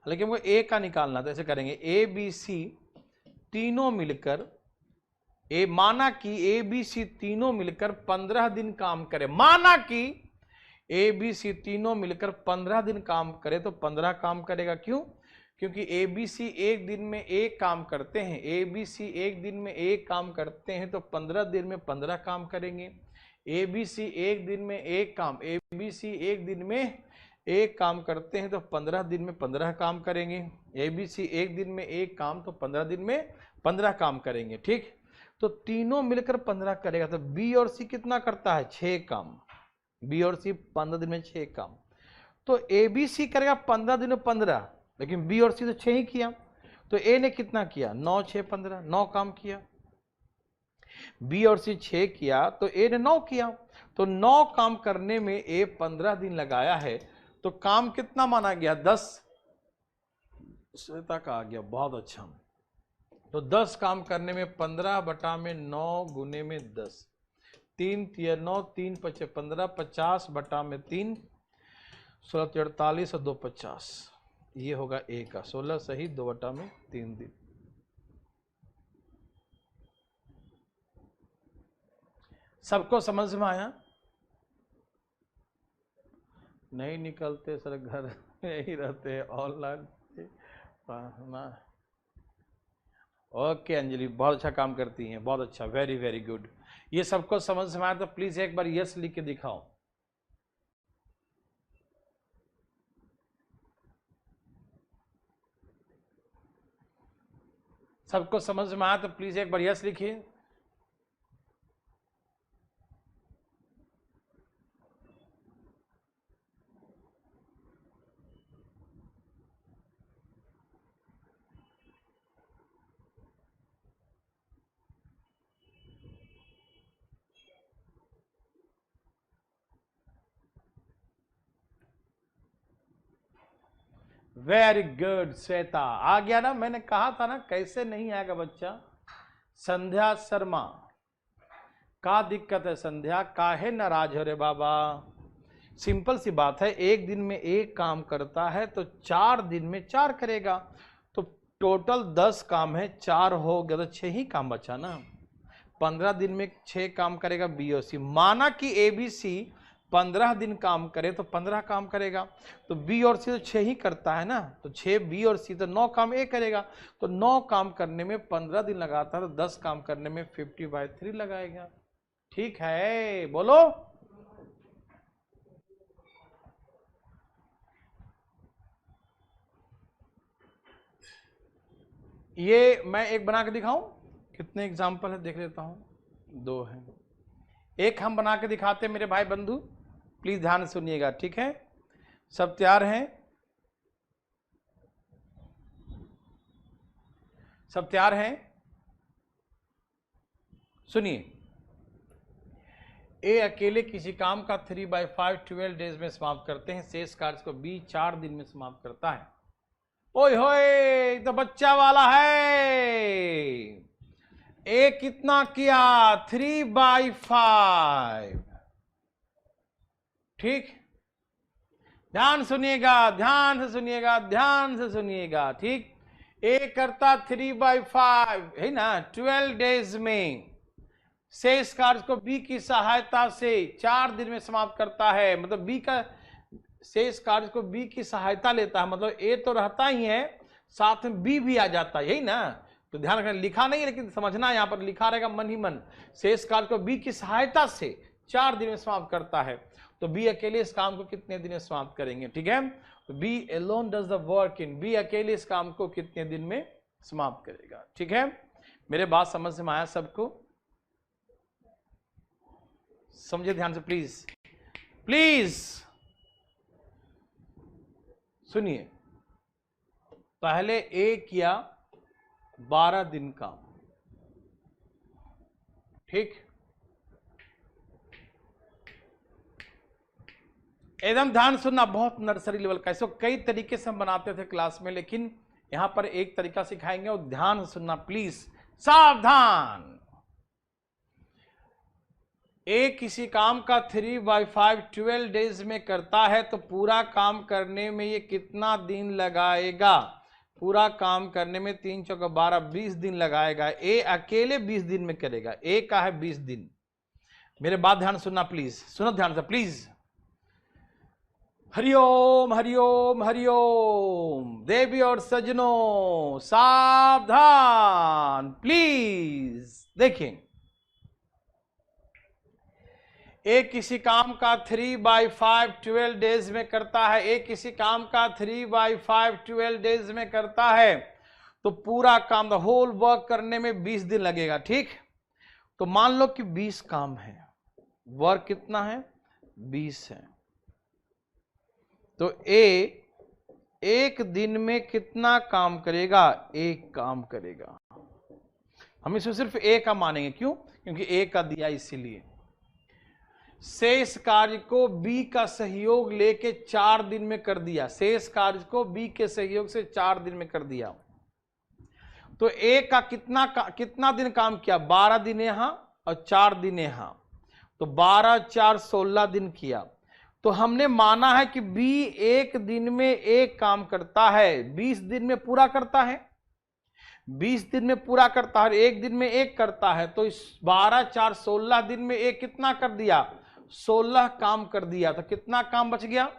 लेकिन वो A का निकालना, तो ऐसे करेंगे, ABC तीनों मिलकर, माना कि ABC तीनों मिलकर 15 दिन काम करे, माना कि ABC तीनों मिलकर 15 दिन काम करे, तो 15 काम करेगा, क्यों? क्योंकि ABC एक दिन में एक काम करते हैं, ABC एक दिन में एक काम करते हैं, तो 15 दिन में 15 काम करेंगे। ABC एक दिन में एक काम, ABC एक दिन में एक काम करते हैं, तो 15 दिन में 15 काम करेंगे। ABC एक दिन में एक काम, तो 15 दिन में 15 काम करेंगे, ठीक। तो तीनों मिलकर 15 करेगा, तो B और C कितना करता है, 6 काम। B और C 15 दिन में 6 काम, तो ABC करेगा 15 दिन में 15, लेकिन B और C तो 6 ही किया, तो A ने कितना किया, 9 6 15, 9 काम किया। B और C 6 किया, तो A ने 9 किया, तो 9 काम करने में A 15 दिन लगाया है, तो काम कितना माना गया, 10। श्वेता का आ गया, बहुत अच्छा। तो 10 काम करने में 15 बटा में 9 गुने में 10, 3 तिया 9, 3 पचे 15, 50 बटा में 3, 16 48 और 2 50, ये होगा A का 16 सही, 2 बटा में 3 दिन। सबको समझ में आया? नहीं निकलते सर, घर में ही रहते हैं, ऑनलाइन पढ़ना। ओके अंजलि, बहुत अच्छा काम करती हैं, बहुत अच्छा, वेरी वेरी गुड। ये सबको समझ में आया तो प्लीज एक बार यस लिख के दिखाओ। सबको समझ में आया तो प्लीज एक बार यस लिखिए। वेरी गुड श्वेता, आ गया ना, मैंने कहा था ना कैसे नहीं आएगा बच्चा। संध्या शर्मा, का दिक्कत है संध्या, काहे नाराज हो रे बाबा। सिंपल सी बात है, एक दिन में एक काम करता है तो 4 दिन में 4 करेगा, तो टोटल 10 काम है, 4 हो गया तो 6 ही काम बचा ना। 15 दिन में 6 काम करेगा बी और सी। माना कि ए बी सी 15 दिन काम करे तो 15 काम करेगा, तो बी और सी तो 6 ही करता है ना, तो 6 बी और सी, तो 9 काम ए करेगा, तो 9 काम करने में 15 दिन लगाता है, तो 10 काम करने में 50/3 लगाएगा। ठीक है, बोलो। ये मैं एक बना के दिखाऊं, कितने एग्जाम्पल है देख लेता हूं। 2 है, एक हम बना के दिखाते हैं मेरे भाई बंधु, प्लीज ध्यान से सुनिएगा, ठीक है। सब तैयार हैं? सब तैयार हैं? सुनिए, ए अकेले किसी काम का 3/5 12 डेज में समाप्त करते हैं, शेष कार्य को बी 4 दिन में समाप्त करता है। ओए होए, तो बच्चा वाला है। ए कितना किया? 3/5। ठीक, ध्यान सुनिएगा, ध्यान से सुनिएगा, ध्यान से सुनिएगा, ठीक। ए करता 3/5 है ना 12 डेज में, शेष कार्य को बी की सहायता से 4 दिन में समाप्त करता है। मतलब बी का शेष कार्य को बी की सहायता लेता है, मतलब ए तो रहता ही है, साथ में बी भी आ जाता है, यही ना। तो ध्यान रखना, लिखा नहीं है लेकिन समझना, यहां पर लिखा रहेगा मन ही मन, शेष कार्य को बी की सहायता से 4 दिन में समाप्त करता है। तो बी अकेले इस काम को कितने दिन में समाप्त करेंगे, ठीक है। तो B alone does the work in, B अकेले इस काम को कितने दिन में समाप्त करेगा, ठीक है। मेरे बात समझ में आया सबको? समझे ध्यान से प्लीज, प्लीज सुनिए। पहले ए किया 12 दिन काम, ठीक। एकदम ध्यान सुनना, बहुत नर्सरी लेवल का, इसको कई तरीके से हम बनाते थे क्लास में, लेकिन यहां पर एक तरीका सिखाएंगे और ध्यान से सुनना प्लीज, सावधान। ए किसी काम का 3/5 12 डेज में करता है, तो पूरा काम करने में ये कितना दिन लगाएगा? पूरा काम करने में 3 चौका 12, 20 दिन लगाएगा। ए अकेले 20 दिन में करेगा, ए का है 20 दिन। मेरे बात ध्यान सुनना प्लीज, सुनो ध्यान से प्लीज। हरिओम हरिओम हरिओम, देवी और सज्जनों सावधान प्लीज। देखिए, एक किसी काम का 3/5 12 डेज में करता है, एक किसी काम का 3/5 12 डेज में करता है, तो पूरा काम, द होल वर्क करने में 20 दिन लगेगा, ठीक। तो मान लो कि 20 काम है, वर्क कितना है? 20 है। तो ए एक दिन में कितना काम करेगा? एक काम करेगा। हम इसमें सिर्फ ए का मानेंगे, क्यों? क्योंकि ए का दिया इसीलिए। शेष कार्य को बी का सहयोग लेके 4 दिन में कर दिया, शेष कार्य को बी के सहयोग से 4 दिन में कर दिया। तो ए का कितना दिन काम किया? 12 दिन यहां और 4 दिन यहां, तो 12 4 16 दिन किया। तो हमने माना है कि बी एक दिन में एक काम करता है, 20 दिन में पूरा करता है, 20 दिन में पूरा करता है, एक दिन में एक करता है। तो इस 12 4 16 दिन में एक कितना कर दिया? 16 काम कर दिया। तो कितना काम बच गया?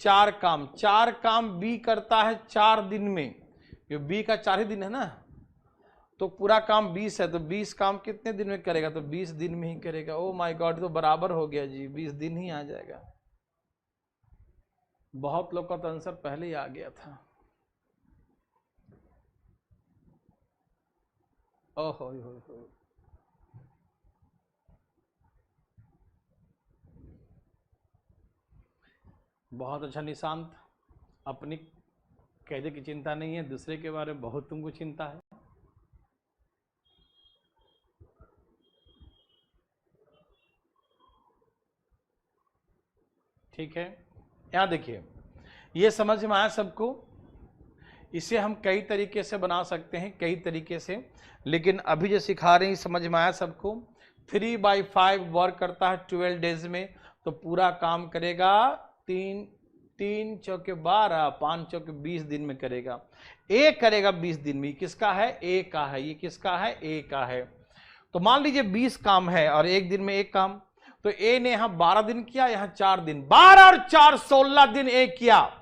4 काम। 4 काम बी करता है 4 दिन में, जो बी का 4 ही दिन है ना, तो पूरा काम 20 है, तो 20 काम कितने दिन में करेगा? तो 20 दिन में ही करेगा। ओ माय गॉड, तो बराबर हो गया जी, 20 दिन ही आ जाएगा। बहुत लोग का तो आंसर पहले ही आ गया था। ओहो हो। बहुत अच्छा निशांत, अपनी कैदे की चिंता नहीं है, दूसरे के बारे में बहुत तुमको चिंता है। ठीक है, यहां देखिए, ये समझ में आया सबको? इसे हम कई तरीके से बना सकते हैं, कई तरीके से, लेकिन अभी जो सिखा रहे हैं समझ में आया सबको? 3/5 वर्क करता है 12 डेज में, तो पूरा काम करेगा 3 चौके 12, 5 चौके 20 दिन में करेगा। ए करेगा 20 दिन में। किसका है? ए का है। ये किसका है? ए का है। तो मान लीजिए 20 काम है और एक दिन में एक काम, तो ए ने यहां 12 दिन किया, यहां 4 दिन, 12 और 4 16 दिन ए किया।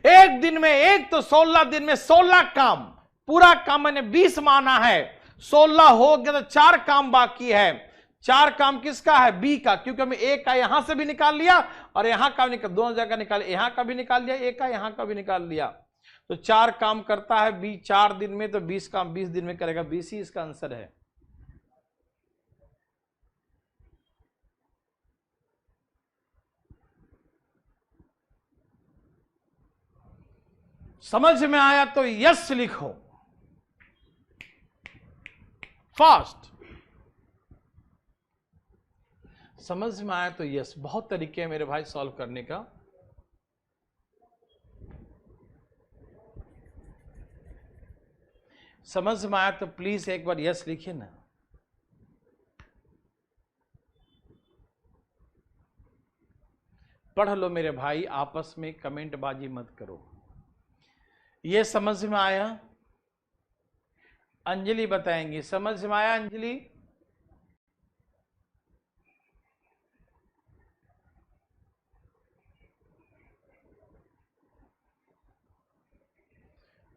एक दिन में एक, तो 16 दिन में 16 काम। पूरा काम मैंने 20 माना है, 16 हो गया तो 4 काम बाकी है। 4 काम किसका है? बी का, क्योंकि हमें ए का यहां से भी निकाल लिया और यहां का भी निकाल, दोनों जगह निकाल, यहां का भी निकाल लिया, ए का यहां का भी निकाल लिया। तो 4 काम करता है बी 4 दिन में, तो 20 काम 20 दिन में करेगा। बी सी इसका आंसर है। समझ में आया तो यस लिखो फास्ट। समझ में आया तो यस। बहुत तरीके हैं मेरे भाई सॉल्व करने का। समझ में आया तो प्लीज एक बार यस लिखिए ना। पढ़ लो मेरे भाई, आपस में कमेंट बाजी मत करो। ये समझ में आया? अंजलि बताएंगी। समझ में आया अंजलि?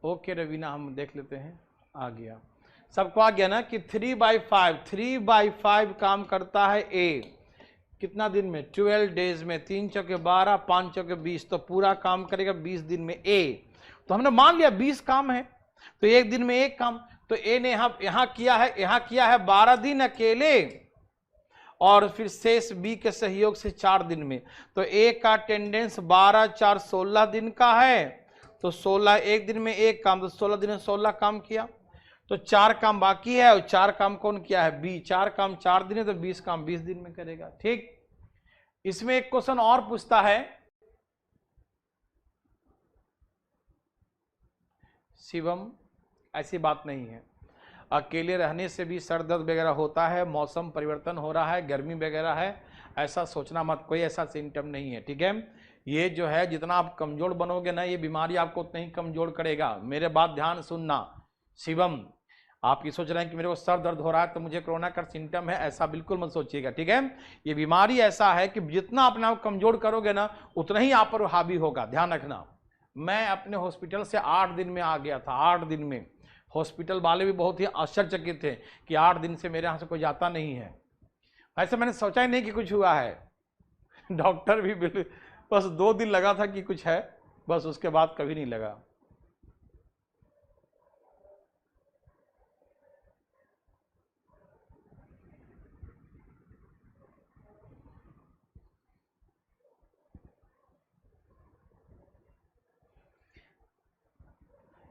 ओके रवीना, हम देख लेते हैं। आ गया सबको, आ गया ना कि 3/5 काम करता है ए। कितना दिन में? 12 डेज में। 3 चौके 12, 5 चौके 20, तो पूरा काम करेगा 20 दिन में ए। तो हमने मान लिया 20 काम है, तो एक दिन में एक काम। तो ए ने यहां किया है 12 दिन अकेले, और फिर शेष बी के सहयोग से 4 दिन में। तो ए का अटेंडेंस 12 4 16 दिन का है, तो 16 एक दिन में एक काम, तो 16 दिन में 16 काम किया। तो 4 काम बाकी है, और 4 काम कौन किया है? बी। 4 काम 4 दिन है, तो 20 काम 20 दिन में करेगा। ठीक। इसमें एक क्वेश्चन और पूछता है, शिवम ऐसी बात नहीं है, अकेले रहने से भी सर दर्द वगैरह होता है, मौसम परिवर्तन हो रहा है, गर्मी वगैरह है, ऐसा सोचना मत, कोई ऐसा सिम्टम नहीं है। ठीक है, ये जो है जितना आप कमजोर बनोगे ना, ये बीमारी आपको उतना ही कमजोर करेगा। मेरे बात ध्यान सुनना शिवम, आप ये सोच रहे हैं कि मेरे को सर दर्द हो रहा है तो मुझे कोरोना का सिम्टम है, ऐसा बिल्कुल मत सोचिएगा। ठीक है, ये बीमारी ऐसा है कि जितना अपने आप कमजोर करोगे ना, उतना ही आप पर हावी होगा। ध्यान रखना। मैं अपने हॉस्पिटल से 8 दिन में आ गया था। 8 दिन में हॉस्पिटल वाले भी बहुत ही आश्चर्यचकित थे कि 8 दिन से मेरे यहाँ से कोई जाता नहीं है। ऐसे मैंने सोचा ही नहीं कि कुछ हुआ है। डॉक्टर भी बस 2 दिन लगा था कि कुछ है, बस उसके बाद कभी नहीं लगा।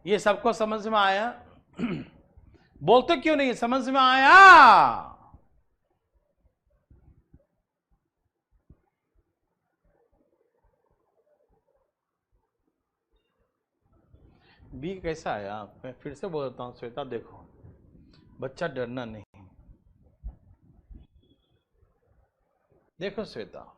ये सबको समझ में आया? बोलते क्यों नहीं? समझ में आया? बी कैसा आया? मैं फिर से बोलता हूं श्वेता, देखो बच्चा डरना नहीं। देखो श्वेता,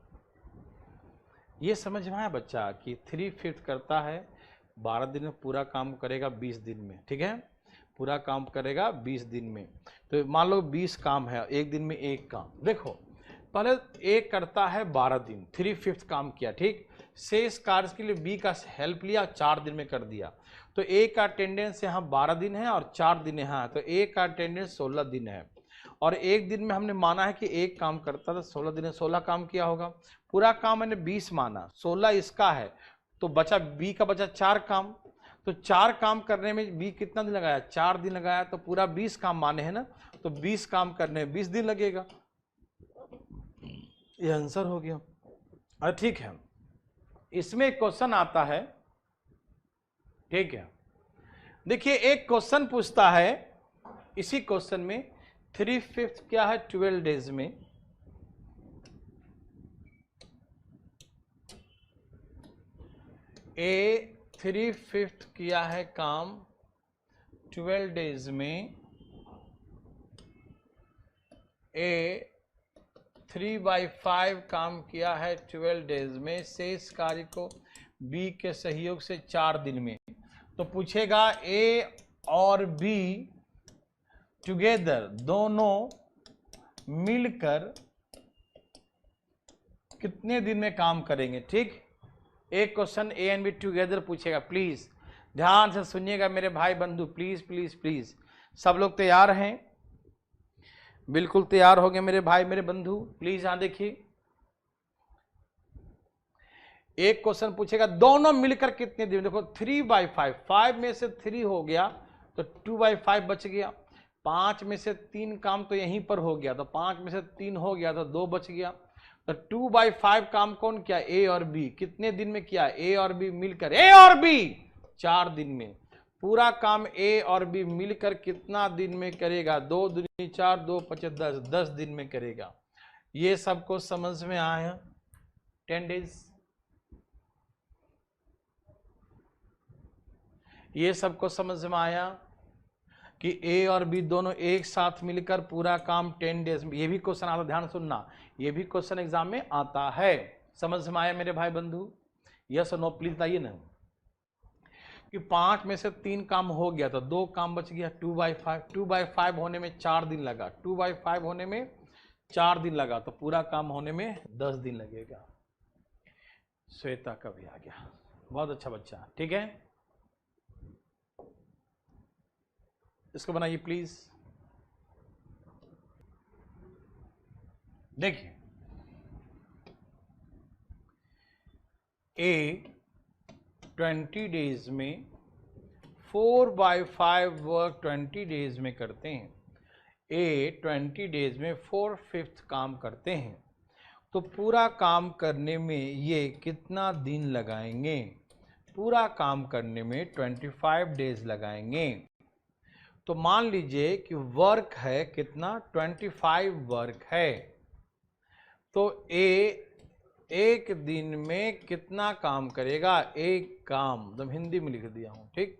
ये समझ में आया बच्चा कि 3/5 करता है 12 दिन में, पूरा काम करेगा 20 दिन में। ठीक है, पूरा काम करेगा 20 दिन में। तो मान लो 20 काम है, एक दिन में एक काम। देखो पहले ए करता है 12 दिन, 3/5 काम किया। ठीक, शेष कार्य के लिए बी का हेल्प लिया, 4 दिन में कर दिया। तो ए का अटेंडेंस यहाँ 12 दिन है और 4 दिन यहाँ है, तो ए का अटेंडेंस 16 दिन है। और एक दिन में हमने माना है कि एक काम करता था, 16 दिन में 16 काम किया होगा। पूरा काम मैंने 20 माना, 16 इसका है, तो बचा बी का बचा 4 काम। तो 4 काम करने में बी कितना दिन लगाया? 4 दिन लगाया, तो पूरा 20 काम माने हैं ना, तो 20 काम करने में 20 दिन लगेगा। ये आंसर हो गया। अरे ठीक है, इसमें एक क्वेश्चन आता है। ठीक है, देखिए एक क्वेश्चन पूछता है, इसी क्वेश्चन में 3/5 क्या है? 12 डेज में। ए 3/5 किया है काम 12 डेज में, ए 3/5 काम किया है 12 डेज में, शेष कार्य को बी के सहयोग से 4 दिन में। तो पूछेगा ए और बी टुगेदर, दोनों मिलकर कितने दिन में काम करेंगे। ठीक, एक question A and B together पूछेगा। प्लीज ध्यान से सुनिएगा मेरे भाई बंधु, प्लीज प्लीज प्लीज। सब लोग तैयार हैं? बिल्कुल तैयार हो गए मेरे भाई मेरे बंधु, प्लीज यहां देखिए। एक क्वेश्चन पूछेगा दोनों मिलकर कितने दिन। देखो 3/5, 5 में से 3 हो गया तो 2/5 बच गया। 5 में से 3 काम तो यहीं पर हो गया, तो 5 में से 3 हो गया तो 2 बच गया। तो 2/5 काम कौन किया? ए और बी। कितने दिन में किया? ए और बी मिलकर, ए और बी 4 दिन में। पूरा काम ए और बी मिलकर कितना दिन में करेगा? 2 दूनी 4, 2 5 10, 10 दिन में करेगा। ये सबको समझ में आया? 10 डेज। ये सबको समझ में आया कि ए और बी दोनों एक साथ मिलकर पूरा काम 10 डेज में। ये भी क्वेश्चन आता, ध्यान सुनना, ये भी क्वेश्चन एग्जाम में आता है। समझ में आया मेरे भाई बंधु? यस और नो प्लीज बताइए ना। कि 5 में से 3 काम हो गया तो 2 काम बच गया। 2/5, 2/5 होने में 4 दिन लगा, 2/5 होने में 4 दिन लगा, तो पूरा काम होने में 10 दिन लगेगा। श्वेता का भी आ गया, बहुत अच्छा बच्चा। ठीक है, इसको बनाइए प्लीज। देखिए ए 20 डेज में 4/5 वर्क 20 डेज में करते हैं। ए 20 डेज में 4/5 काम करते हैं, तो पूरा काम करने में ये कितना दिन लगाएंगे? पूरा काम करने में 25 डेज लगाएंगे। तो मान लीजिए कि वर्क है कितना? 25 वर्क है। तो ए एक दिन में कितना काम करेगा? एक काम, तो हिंदी में लिख दिया हूं। ठीक,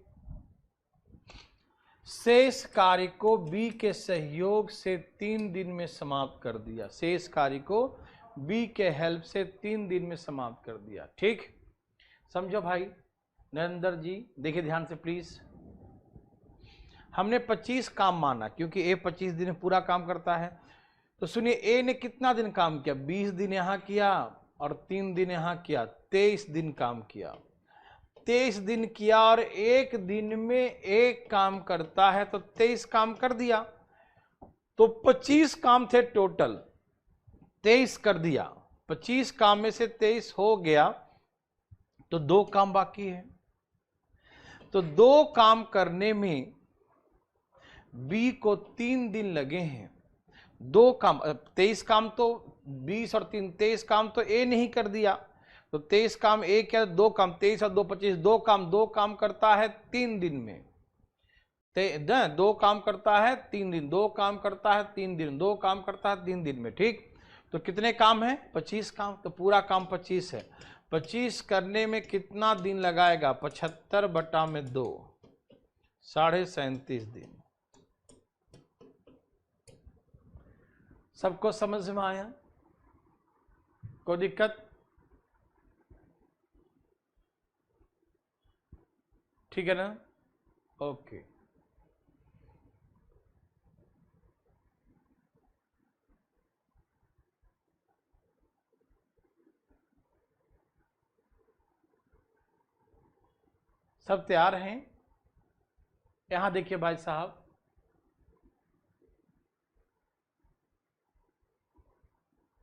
शेष कार्य को बी के सहयोग से 3 दिन में समाप्त कर दिया। शेष कार्य को बी के हेल्प से 3 दिन में समाप्त कर दिया। ठीक, समझो भाई। नरेंद्र जी देखिए ध्यान से प्लीज। हमने 25 काम माना क्योंकि ए 25 दिन में पूरा काम करता है। तो सुनिए, ए ने कितना दिन काम किया? 20 दिन यहां किया और 3 दिन यहां किया, 23 दिन काम किया। 23 दिन किया और एक दिन में एक काम करता है, तो 23 काम कर दिया। तो 25 काम थे टोटल, 23 कर दिया। 25 काम में से 23 हो गया तो 2 काम बाकी है। तो 2 काम करने में बी को 3 दिन लगे हैं। 2 काम, 23 काम तो 20 और 3, 23 काम तो ए नहीं कर दिया। तो 23 काम ए क्या? 2 काम, 23 और 2 25, 2 काम करता है 3 दिन में। 2 काम करता है 3 दिन, 2 काम करता है 3 दिन, 2 काम करता है 3 दिन में। ठीक, तो कितने काम है? 25 काम। तो पूरा काम 25 है। 25 करने में कितना दिन लगाएगा? 75/2, 37.5 दिन। सबको समझ में आया? कोई दिक्कत? ठीक है ना? ओके। सब तैयार हैं? यहां देखिए भाई साहब,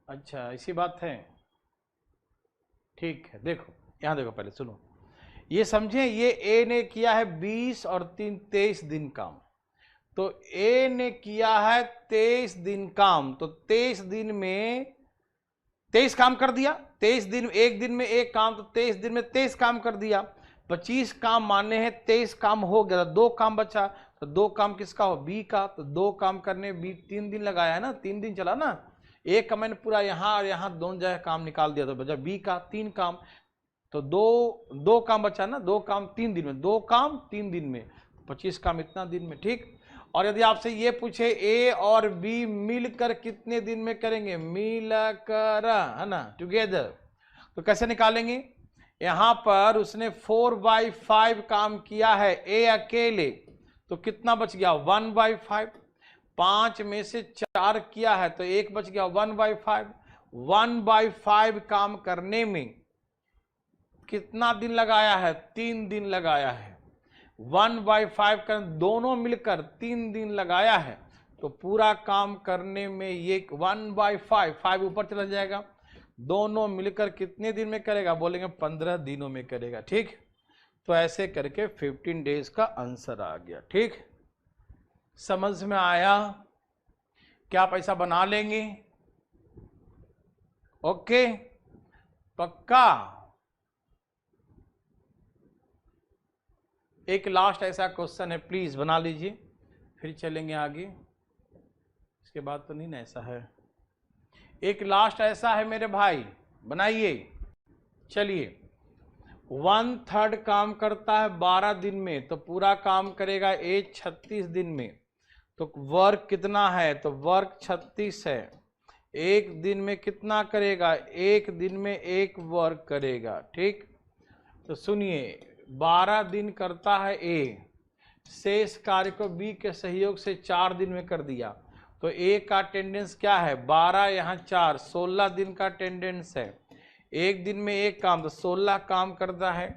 अच्छा इसी बात है। ठीक है, देखो यहां देखो, पहले सुनो, ये समझे, ये ए ने किया है 20 और 3 23 दिन काम। तो ए ने किया है 23 दिन काम, तो 23 दिन में 23 काम कर दिया। 23 दिन, एक दिन में एक काम, तो 23 दिन में 23 काम कर दिया। 25 काम माने हैं, 23 काम हो गया, 2 काम बचा। तो 2 काम किसका हो? बी का। तो 2 काम करने बी 3 दिन लगाया है ना, 3 दिन चला ना। एक का मैंने पूरा यहां और यहां दोनों जगह काम निकाल दिया, तो बचा बी का 3 काम। तो दो काम बचा ना, 2 काम 3 दिन में, 2 काम 3 दिन में, 25 काम इतना दिन में, ठीक। और यदि आपसे ये पूछे ए और बी मिलकर कितने दिन में करेंगे, मिलकर, है ना, टुगेदर, तो कैसे निकालेंगे। यहां पर उसने 4/5 काम किया है ए अकेले, तो कितना बच गया 1/5। 5 में से 4 किया है तो 1 बच गया 1/5। 1/5 काम करने में कितना दिन लगाया है, 3 दिन लगाया है। 1/5 कर दोनों मिलकर 3 दिन लगाया है, तो पूरा काम करने में ये 1/5, 5 ऊपर चला जाएगा, दोनों मिलकर कितने दिन में करेगा, बोलेंगे 15 दिनों में करेगा, ठीक। तो ऐसे करके 15 डेज का आंसर आ गया, ठीक। समझ में आया, क्या पैसा बना लेंगे, ओके, पक्का। एक लास्ट ऐसा क्वेश्चन है, प्लीज बना लीजिए, फिर चलेंगे आगे, इसके बाद तो नहीं ना ऐसा है। एक लास्ट ऐसा है मेरे भाई, बनाइए। चलिए, 1/3 काम करता है 12 दिन में, तो पूरा काम करेगा ए 36 दिन में, तो वर्क कितना है, तो वर्क 36 है। एक दिन में कितना करेगा, एक दिन में एक वर्क करेगा, ठीक। तो सुनिए, 12 दिन करता है ए, शेष कार्य को बी के सहयोग से 4 दिन में कर दिया, तो ए का अटेंडेंस क्या है 12, यहाँ 4, 16 दिन का अटेंडेंस है। एक दिन में एक काम, तो 16 काम करता है,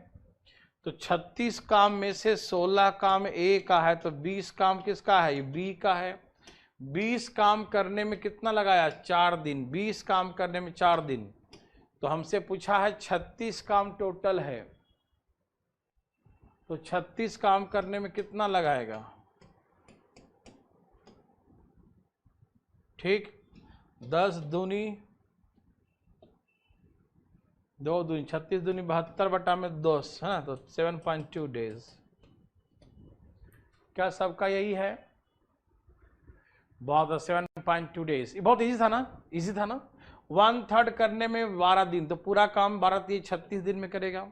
तो 36 काम में से 16 काम ए का है, तो 20 काम किसका है, बी का है। 20 काम करने में कितना लगाया, 4 दिन, 20 काम करने में 4 दिन, तो हमसे पूछा है 36 काम टोटल है, तो 36 काम करने में कितना लगाएगा, ठीक। 10 दूनी 2 दूनी 36 दूनी 72 बटा में 10 है ना, तो 7.2 डेज। क्या सबका यही है, बहुत 7.2 डेज, ये बहुत इजी था ना, इजी था ना। 1/3 करने में 12 दिन, तो पूरा काम 12 36 दिन में करेगा।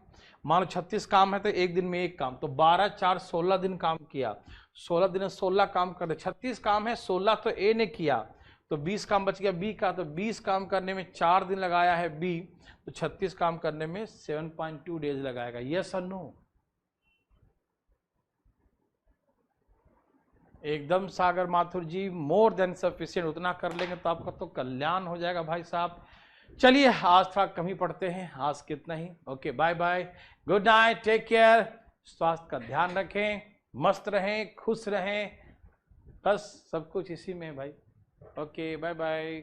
मान लो 36 काम है तो एक दिन में एक काम, तो 12 4 16 दिन काम किया, 16 दिन में 16 काम कर दे। 36 काम है, 16 तो ए ने किया, तो 20 काम बच गया बी का, तो 20 काम करने में 4 दिन लगाया है बी, तो 36 काम करने में 7.2 डेज लगाएगा। यस और नो, एकदम सागर माथुर जी, मोर देन सफिशिएंट, उतना कर लेंगे तो आपका तो कल्याण हो जाएगा भाई साहब। चलिए, आज थोड़ा कम ही पढ़ते हैं, आज कितना ही। Okay, bye bye, good night, take care, स्वास्थ्य का ध्यान रखें, मस्त रहें, खुश रहें, बस सब कुछ इसी में भाई। Okay, bye bye.